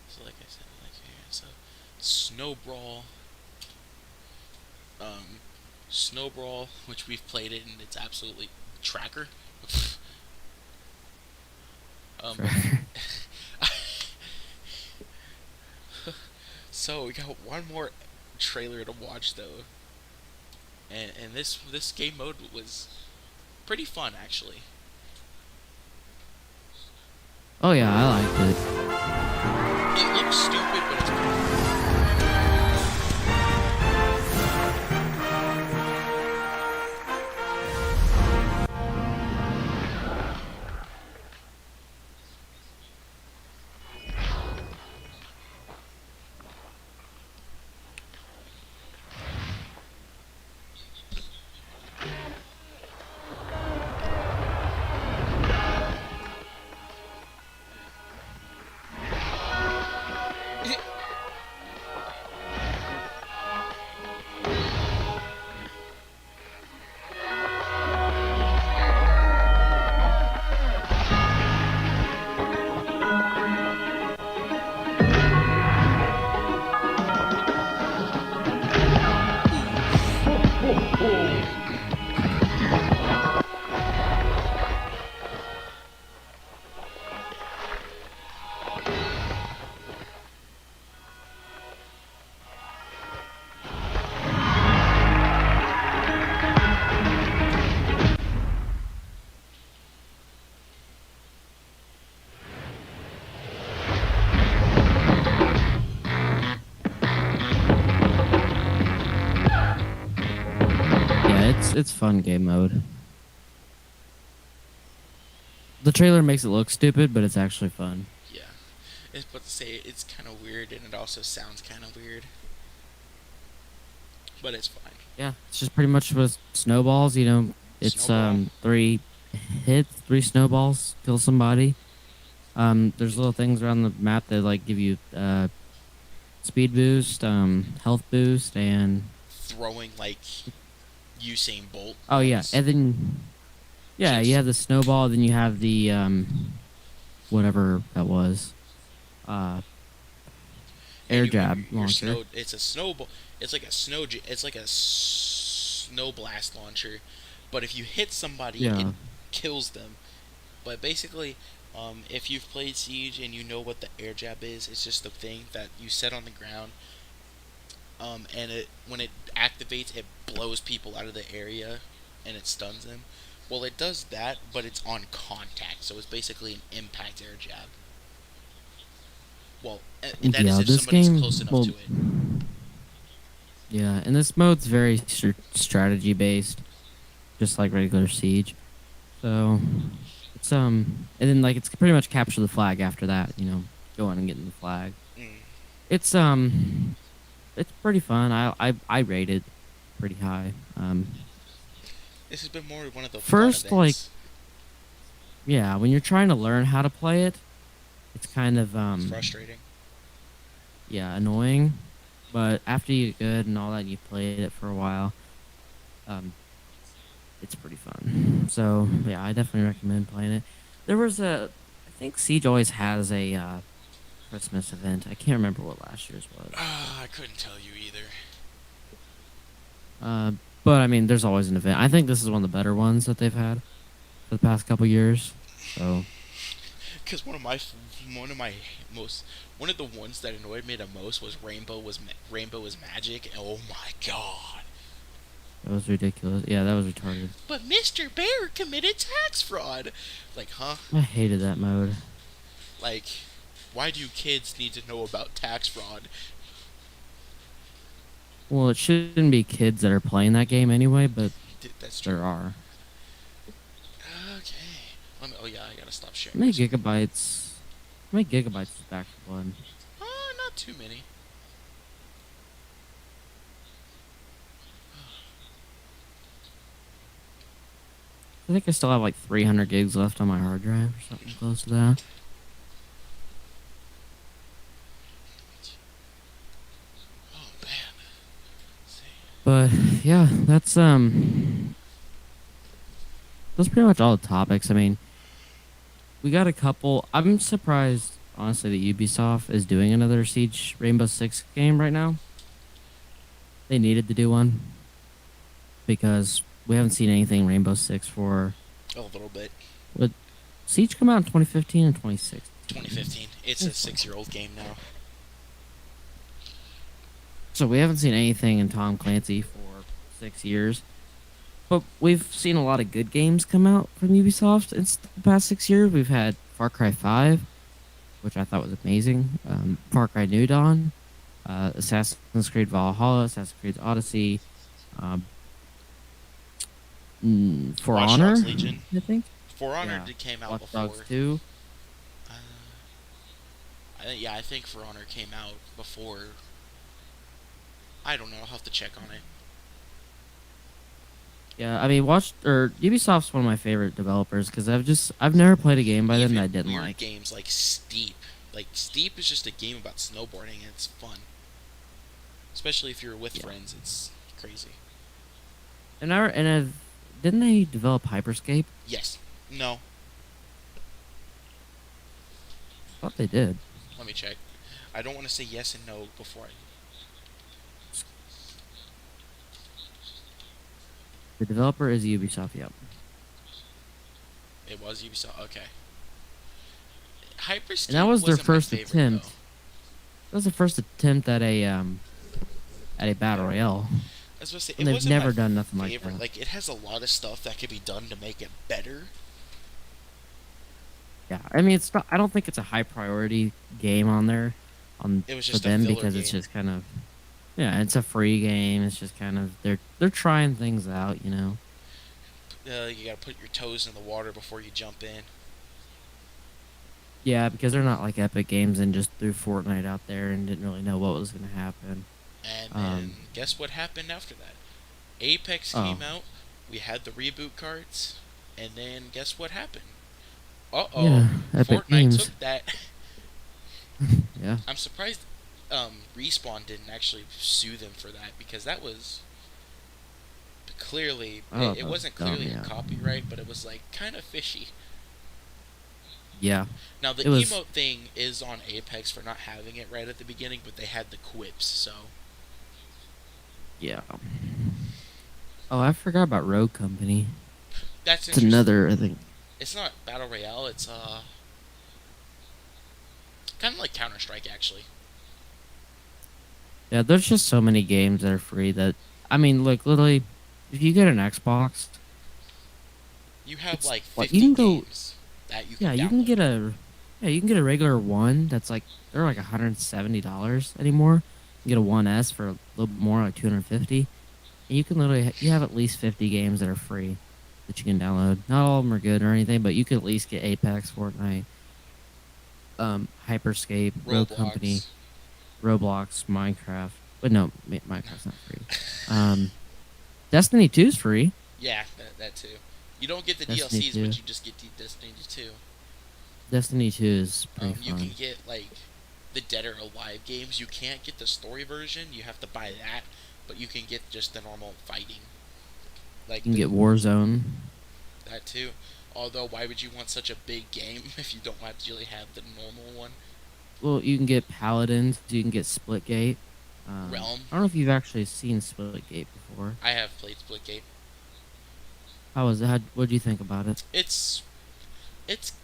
So like I said, so Snow Brawl. Snow Brawl, which we've played it and it's absolutely tracker. So we got one more trailer to watch though, and this game mode was pretty fun actually. Oh yeah, I liked it. It looks stupid, but it's pretty fun. Yeah, it's fun game mode. The trailer makes it look stupid, but it's actually fun. Yeah. It's but to say it's kind of weird, and it also sounds kind of weird. But it's fine. Yeah, it's just pretty much with snowballs. You know, it's Snowball. 3 hits, 3 snowballs, kill somebody. There's little things around the map that like give you speed boost, health boost, and Throwing like Usain Bolt. oh yeah, ones. and then yeah, you have the snowball. Then you have the whatever that was, air And jab your launcher. it's a snowball. It's like a it's like a snow blast launcher, but if you hit somebody, Yeah. it kills them. But basically, if you've played Siege and you know what the air jab is, it's just the thing that you set on the ground. And when it activates, it blows people out of the area, and it stuns them. Well, it does that, but it's on contact, so it's basically an impact air jab. Well, and that is Yeah, if this somebody's game. close enough Well, to it. yeah, and this mode's very strategy based, just like regular Siege. So it's and then like it's pretty much capture the flag after that. You know, go on and get in the flag. Mm. It's pretty fun. I rate it pretty high. This has been more one of the First, fun events. yeah, when you're trying to learn how to play it, it's kind of It's frustrating. yeah, annoying. But after you get good and all that, and you played it for a while, it's pretty fun. So yeah, I definitely recommend playing it. There was I think Siege always has a Christmas event. I can't remember what last year's was. I couldn't tell you either. But I mean, there's always an event. I think this is one of the better ones that they've had for the past couple years. So Because one of the ones that annoyed me the most was Rainbow is Magic. Oh my god! that was ridiculous. Yeah, that was retarded. But Mr. Bear committed tax fraud. Like, huh? I hated that mode. Like, why do kids need to know about tax fraud? Well, it shouldn't be kids that are playing that game anyway, but That's true. there are. Okay. Oh yeah, I gotta stop How sharing. many this. gigabytes? How many gigabytes is Back 4 Blood? Not too many. I think I still have like 300 gigs left on my hard drive or something close to that. Oh man. But yeah, that's pretty much all the topics. I mean, we got a couple. I'm surprised, honestly, that Ubisoft is doing another Siege Rainbow Six game right now. They needed to do one because we haven't seen anything Rainbow Six for. A little bit. Would Siege come out in 2015 and 2016? 2015. It's a 6-year-old game now. So we haven't seen anything in Tom Clancy for 6 years. But we've seen a lot of good games come out from Ubisoft in the past 6 years. We've had Far Cry 5, which I thought was amazing. Far Cry New Dawn, Assassin's Creed Valhalla, Assassin's Creed Odyssey, For Watch Honor, Dogs Legion. I think. For Honor Yeah. came out Watch before. Dogs 2. I think For Honor came out before. I don't know. I'll have to check on it. Yeah, I mean, Ubisoft's one of my favorite developers because I've never played a game by them Even that I didn't weird like. games like Steep. Like Steep is just a game about snowboarding and it's fun. Especially if you're with friends, it's crazy. Didn't they develop Hyperscape? Yes. No. I thought they did. Let me check. I don't want to say yes and no before I. The developer is Ubisoft. Yep. It was Ubisoft. Okay. And that Hyperscape was their wasn't my first favorite attempt. though. That was the first attempt at a battle royale. I was supposed to say And it they've wasn't my never done nothing like favorite. that. Like it has a lot of stuff that could be done to make it better. Yeah, I mean, it's not. I don't think it's a high priority game on there, It was for just a them filler because it's game. just kind of, yeah, it's a free game. It's just kind of they're trying things out, you know. You gotta put your toes in the water before you jump in. Yeah, because they're not like Epic Games and just threw Fortnite out there and didn't really know what was going to happen. And then guess what happened after that? Apex came out. We had the reboot cards, and then guess what happened? Yeah, Epic Fortnite Games. took that. Yeah. I'm surprised Respawn didn't actually sue them for that because that was clearly it wasn't clearly a copyright, but it was like kind of fishy. Yeah. Now the emote thing is on Apex for not having it right at the beginning, but they had the quips, so yeah. Oh, I forgot about Rogue Company. that's It's another, I think. It's not Battle Royale, it's kind of like Counter-Strike actually. Yeah, there's just so many games that are free that, I mean, like literally, if you get an Xbox, You have like 50 like, you can go, games that you can yeah, you can get a regular one that's like they're like $170 anymore. You get a 1S for a little bit more, like 250. And you can literally you have at least 50 games that are free that you can download. Not all of them are good or anything, but you can at least get Apex, Fortnite, Hyperscape, Rogue Company, Roblox, Minecraft. But no, Minecraft's not free. Destiny 2 is free. Yeah, that too. You don't get the Destiny DLCs, 2. but you just get Destiny 2. Destiny 2 is pretty You fun. can get like the Dead or Alive games. You can't get the story version. You have to buy that, but you can get just the normal fighting. Like You can get Warzone. that too. Although, why would you want such a big game if you don't actually have the normal one? Well, you can get Paladins. You can get Splitgate. Realm. I don't know if you've actually seen Splitgate before. I have played Splitgate. How was it? What do you think about it? It's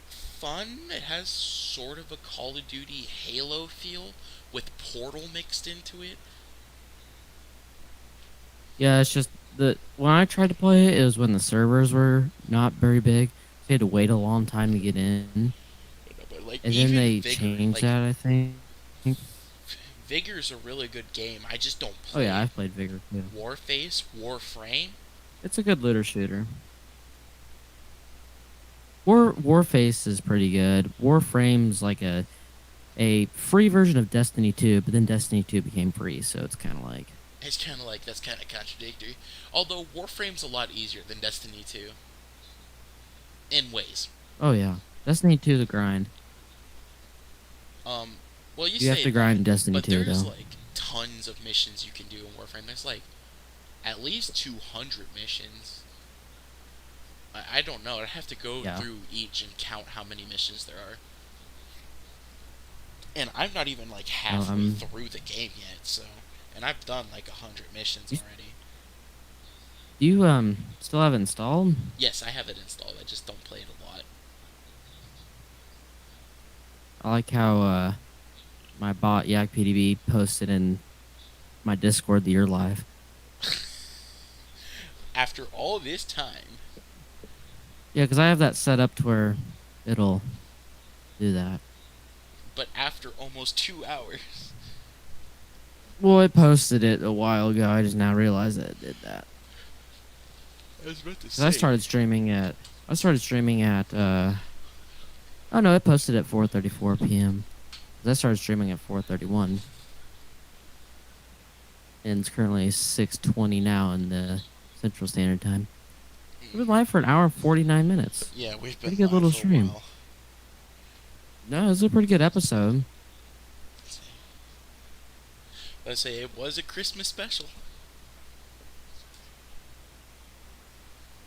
fun. It has sort of a Call of Duty Halo feel with Portal mixed into it. Yeah, it's just when I tried to play it, it was when the servers were not very big. So you had to wait a long time to get in. But like, And even then they Vigor, changed like, that, I think. Vigor's a really good game. I just don't Oh play yeah, I've played Vigor too. Warface, Warframe. It's a good looter shooter. Warface is pretty good. Warframe's like a free version of Destiny 2, but then Destiny 2 became free, so it's kind of like... It's kind of like, that's kind of contradictory. Although Warframe's a lot easier than Destiny 2. In ways. Oh yeah. Destiny 2 is a grind. Well, you You say have to grind in Destiny 2, but there's though. like tons of missions you can do in Warframe. There's like at least 200 missions. I don't know. I'd have to go through each and count how many missions there are. And I'm not even like halfway through the game yet, so... And I've done like 100 missions already. You still have it installed? Yes, I have it installed. I just don't play it a lot. I like how my bot YakPDB posted in my Discord that you're live. After all this time. Yeah, because I have that set up to where it'll do that. But after almost 2 hours. Well, it posted it a while ago. I just now realized that it did that. I was about to 'Cause I started streaming at... Oh no, it posted at 4:34 p.m. 'Cause I started streaming at 4:31. And it's currently 6:20 now in the Central Standard Time. We've been live for an hour and 49 minutes. Yeah, we've been pretty good live little for stream. a while. No, it was a pretty good episode. Let's say it was a Christmas special.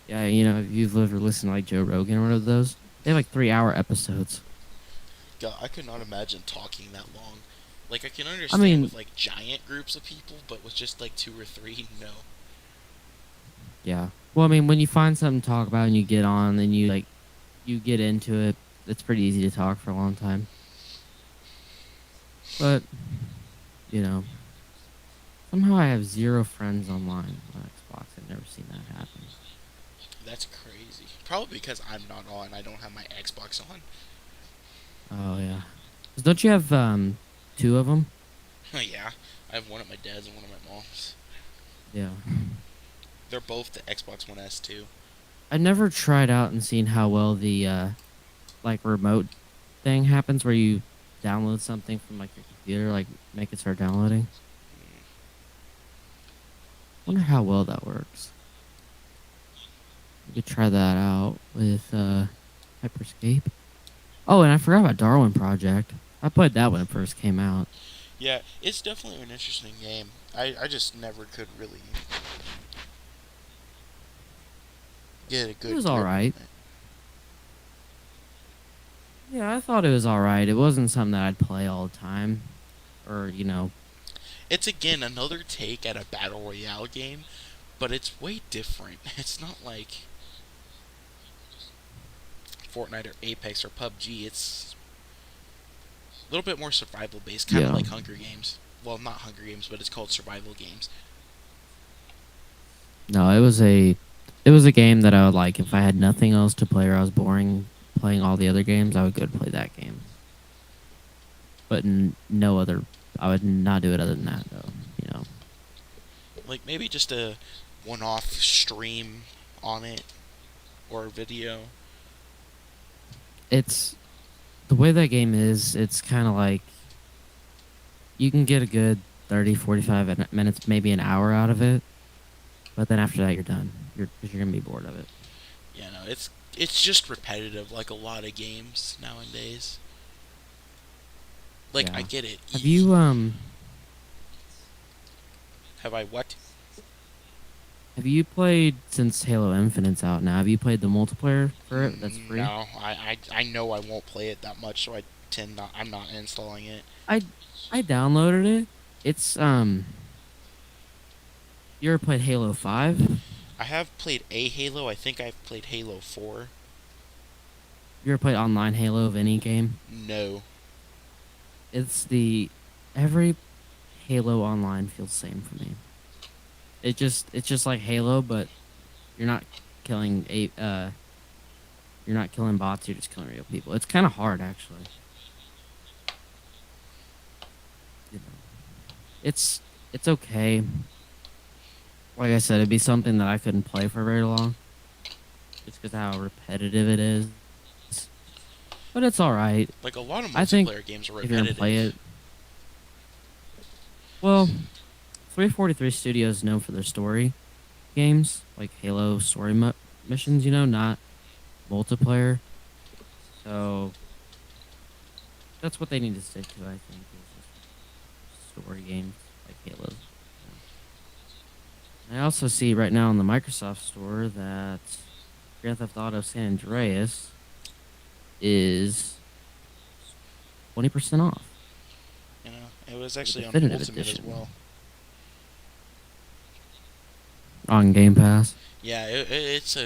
Yeah, you know, if you've ever listened to like Joe Rogan or one of those, they have like 3-hour episodes. God, I could not imagine talking that long. Like, I can understand with like giant groups of people, but with just like 2 or 3, no. Yeah. Well, I mean, when you find something to talk about and you get on and you get into it, it's pretty easy to talk for a long time. But, you know, somehow I have 0 friends online on Xbox. I've never seen that happen. That's crazy. Probably because I'm not on. I don't have my Xbox on. Oh yeah. 'Cause don't you have 2 of them? Yeah, I have one at my dad's and one at my mom's. Yeah. They're both the Xbox One S too. I never tried out and seen how well the like remote thing happens where you download something from like your computer, like make it start downloading. Wonder how well that works. You could try that out with Hyperscape. Oh, and I forgot about Darwin Project. I played that when it first came out. Yeah, it's definitely an interesting game. I just never could really get a good. It was grip on alright. it. Yeah, I thought it was alright. It wasn't something that I'd play all the time. Or, you know. It's again another take at a battle royale game, but it's way different. It's not like Fortnite or Apex or PUBG. It's a little bit more survival based, kind of Yeah. like Hunger Games. Well, not Hunger Games, but it's called survival games. No, it was a game that I would like if I had nothing else to play or I was boring playing all the other games, I would go to play that game. But no other I would not do it other than that though, you know. Like maybe just a one-off stream on it or a video. It's the way that game is, it's kind of like you can get a good 30, 45 minutes, maybe an hour out of it. But then after that, you're done. You're going to be bored of it. Yeah, no, it's just repetitive, like a lot of games nowadays. Like Yeah. I get it. Have you Have I what? have you played since Halo Infinite's out now? Have you played the multiplayer for it? That's free. No, I know I won't play it that much, so I'm not installing it. I downloaded it. It's You ever played Halo 5? I have played a Halo. I think I've played Halo 4. You ever played online Halo of any game? No. It's every Halo online feels the same for me. It's just like Halo, but you're not killing you're not killing bots, you're just killing real people. It's kind of hard actually. You know. It's okay. Like I said, it'd be something that I couldn't play for very long. Just because of how repetitive it is. But it's alright. Like a lot of I think multiplayer games are if you're gonna repetitive. play it. Well, 343 Studios is known for their story games, like Halo story missions, you know, not multiplayer. So that's what they need to stick to, I think, is just story games like Halo. I also see right now in the Microsoft Store that Grand Theft Auto San Andreas is 20% off. You know, it was actually on Definitive Ultimate Edition. as well. On Game Pass. Yeah, it's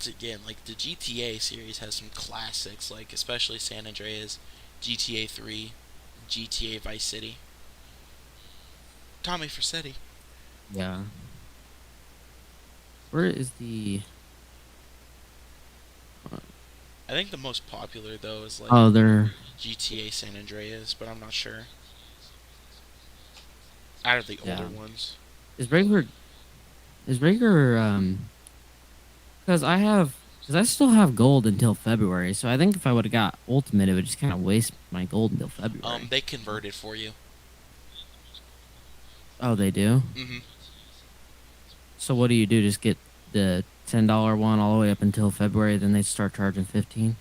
again like the GTA series has some classics, like especially San Andreas, GTA 3, GTA Vice City. Tommy Vercetti. Yeah. Where is the... I think the most popular though is like Oh, they're... GTA San Andreas, but I'm not sure. Out of the Yeah. older ones. Is regular... Because I still have gold until February, so I think if I would have got Ultimate, it would just kind of waste my gold until February. They converted for you. Oh, they do? Mm-hmm. So what do you do? Just get the $10 one all the way up until February, then they start charging 15?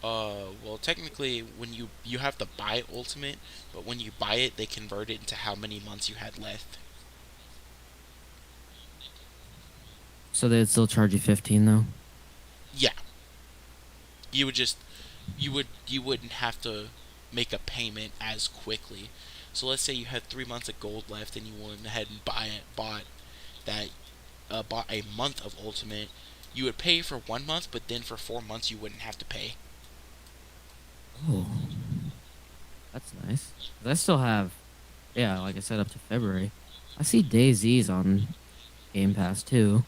Well, technically, when you have to buy Ultimate, but when you buy it, they convert it into how many months you had left. So they'd still charge you 15 though? Yeah. You wouldn't have to make a payment as quickly. So let's say you had 3 months of gold left and you went ahead and bought that bought a month of Ultimate, you would pay for 1 month, but then for 4 months you wouldn't have to pay. Oh, that's nice. 'Cause I still have, yeah, like I said, up to February. I see DayZ's on Game Pass too.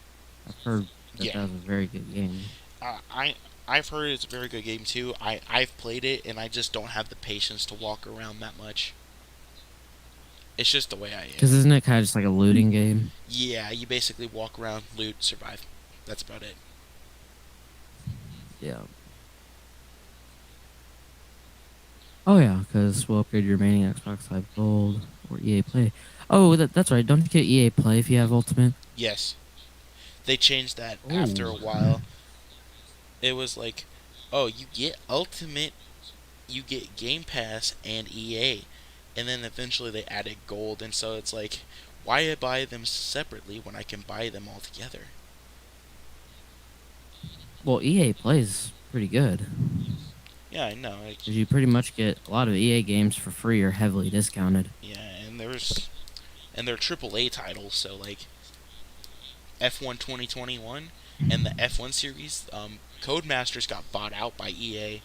I've heard that Yeah. that was a very good game. I've heard it's a very good game too. I've played it, and I just don't have the patience to walk around that much. It's just the way I am. Because isn't it kind of just like a looting game? Yeah, you basically walk around, loot, survive. That's about it. Yeah. Oh yeah, because we'll upgrade your remaining Xbox Live Gold or EA Play. Oh, that's right. Don't you get EA Play if you have Ultimate? Yes. They changed that Ooh. after a while. It was like, oh, you get Ultimate, you get Game Pass and EA. And then eventually they added Gold, and so it's like, why buy them separately when I can buy them all together? Well, EA Play's pretty good. Yeah, I know. 'Cause you pretty much get a lot of EA games for free or heavily discounted. Yeah, and they're AAA titles, so like F1 2021 and the F1 series, Codemasters got bought out by EA,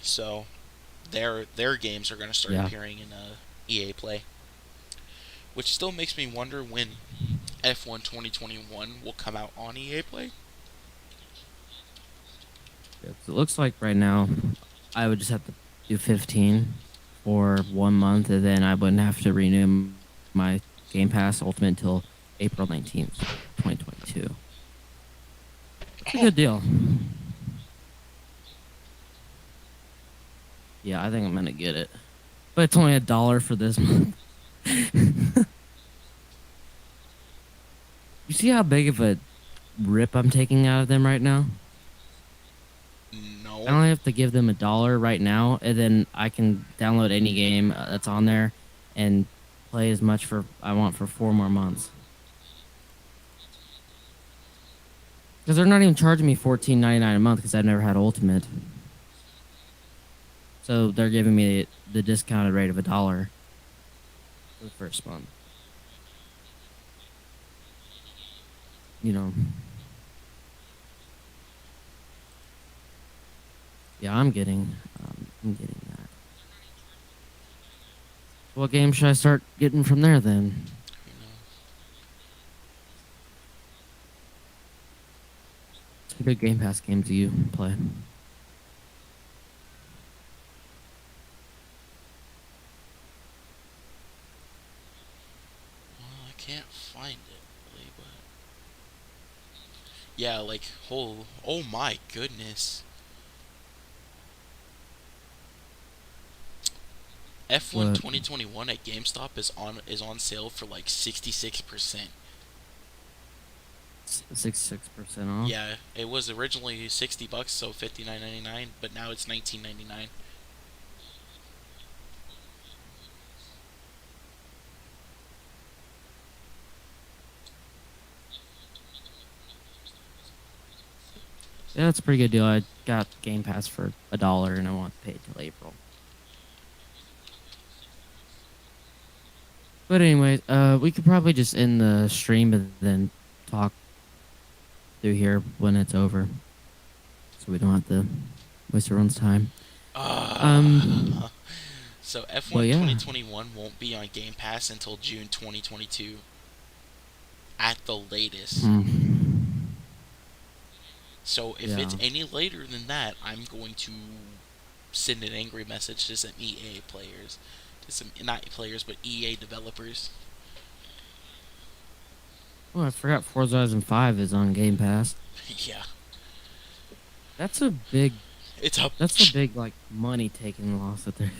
so their games are going to start appearing in EA Play, which still makes me wonder when F1 2021 will come out on EA Play. It looks like right now I would just have to do 15 for 1 month, and then I wouldn't have to renew my Game Pass Ultimate until April 19th, 2022. It's a good deal. Yeah, I think I'm gonna get it. But it's only $1 for this month. You see how big of a rip I'm taking out of them right now? No. I only have to give them $1 right now, and then I can download any game that's on there and play as much for I want for 4 more months. Because they're not even charging me $14.99 a month because I've never had Ultimate. So they're giving me the discounted rate of $1 for the first month. You know. Yeah, I'm getting that. What game should I start getting from there then? What good Game Pass games do you play? I can't find it, really, but yeah, like oh my goodness. F1 2021 at GameStop is on sale for like 66%. 66% off? Yeah, it was originally $60, so $59.99, but now it's $19.99. Yeah, that's a pretty good deal. I got Game Pass for $1 and I want to pay it till April. But anyway, we could probably just end the stream and then talk through here when it's over, so we don't have to waste everyone's time. So F1 well, yeah. 2021 won't be on Game Pass until June 2022, at the latest. So if it's any later than that, I'm going to send an angry message to some EA players. Not players, but EA developers. Oh, I forgot Forza Horizon 5 is on Game Pass. Yeah. That's a big... That's a big, like, money-taking loss that they're...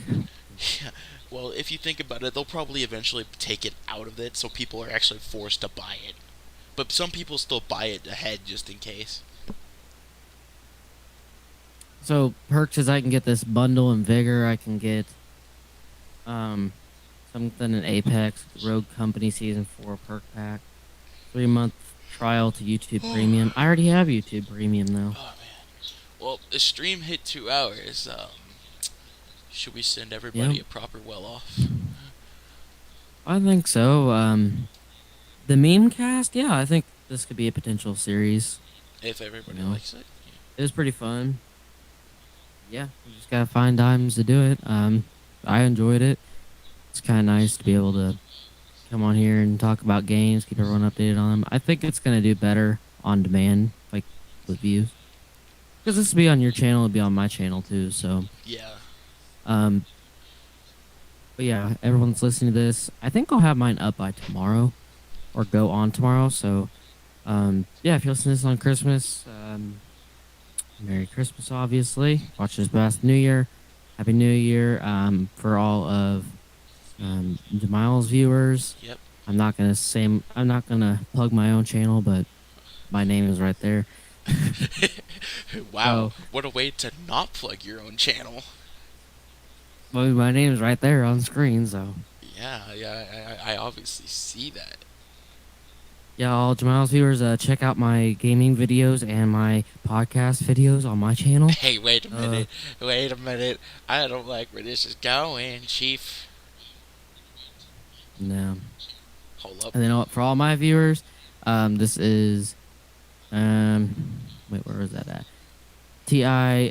Yeah. Well, if you think about it, they'll probably eventually take it out of it, so people are actually forced to buy it. But some people still buy it ahead just in case. So, perks is I can get this bundle in Vigor, I can get... something in Apex, Rogue Company Season 4 perk pack, 3-month trial to YouTube Premium. I already have YouTube Premium though. Oh man. Well, the stream hit 2 hours. Should we send everybody a proper well off? I think so. The MemeCast, yeah, I think this could be a potential series. If everybody You know. likes it. It was pretty fun. Yeah, you just gotta find times to do it. I enjoyed it. It's kind of nice to be able to come on here and talk about games, keep everyone updated on them. I think it's gonna do better on demand, like with views, because this will be on your channel, it'll be on my channel too. So, Yeah. um, but yeah, everyone's listening to this. I think I'll have mine up by tomorrow, or go on tomorrow. So, yeah, if you listen to this on Christmas, Merry Christmas, obviously. Watch this past New Year. Happy New Year, for all of the Miles viewers. Yep. I'm not gonna plug my own channel, but my name is right there. Wow. So, What a way to not plug your own channel. well, my name is right there on screen, so Yeah, I obviously see that. yeah, all Miles viewers, check out my gaming videos and my podcast videos on my channel. Hey, wait a minute. Wait a minute. I don't like where this is going, Chief. No. Hold up. And then for all my viewers, this is wait, where is that at? TI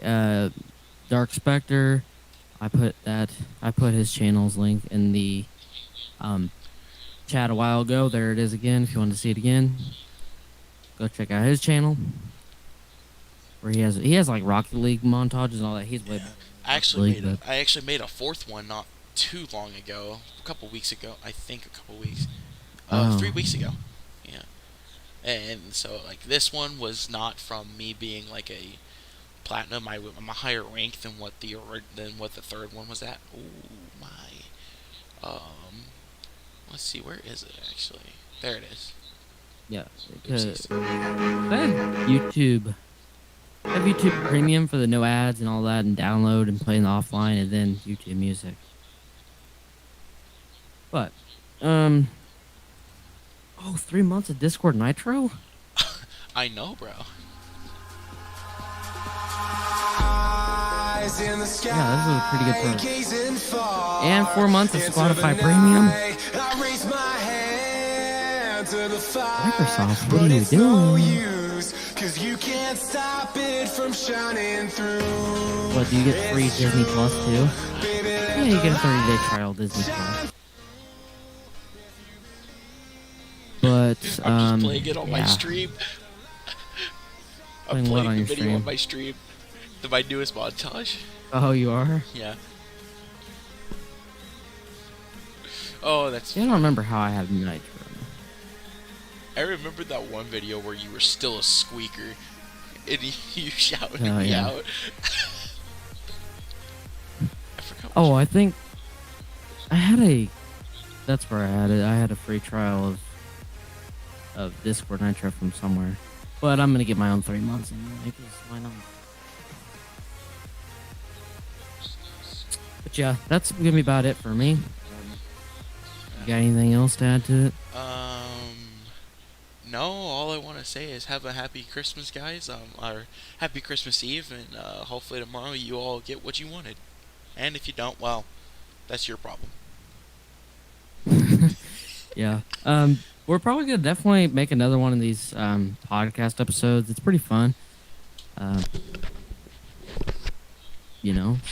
Dark Spectre. I put his channel's link in the chat a while ago. There it is again. If you want to see it again, go check out his channel. Where he has like Rocket League montages and all that. He's way better. I actually made a fourth one not too long ago. A couple weeks ago. I think a couple weeks. 3 weeks ago. Yeah. And so like this one was not from me being like a platinum. I'm a higher rank than what the third one was at. Oh my. Let's see, where is it actually? There it is. Yeah. Oopsies. YouTube. I have YouTube Premium for the no ads and all that, and download and play in the offline, and then YouTube Music. But, 3 months of Discord Nitro? I know, bro. Yeah, this is a pretty good perk. And 4 months of Spotify Premium. Microsoft, what are you doing? What, do you get free Disney Plus too? Yeah, you get a 30-day trial Disney Plus. But, I'm just playing it on my stream. I'm Playing what playing on the your video stream? on my stream. My newest montage. Oh, you are? Yeah. Oh, that's I don't remember how I have Nitro. I remember that one video where you were still a squeaker and you shouted Oh, me yeah. out. I forgot. Oh, I think I had that's where I had it. I had a free trial of Discord Nitro from somewhere. But I'm gonna get my own 3 months anyway, because why not? But yeah, that's gonna be about it for me. You got anything else to add to it? No, all I want to say is have a happy Christmas, guys. Or happy Christmas Eve, and hopefully tomorrow you all get what you wanted. And if you don't, well, that's your problem. Yeah. We're probably gonna definitely make another one of these podcast episodes. It's pretty fun.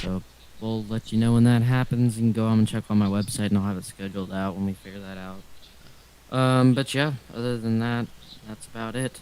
So we'll let you know when that happens. You can go on and check on my website, and I'll have it scheduled out when we figure that out. But yeah, other than that, that's about it.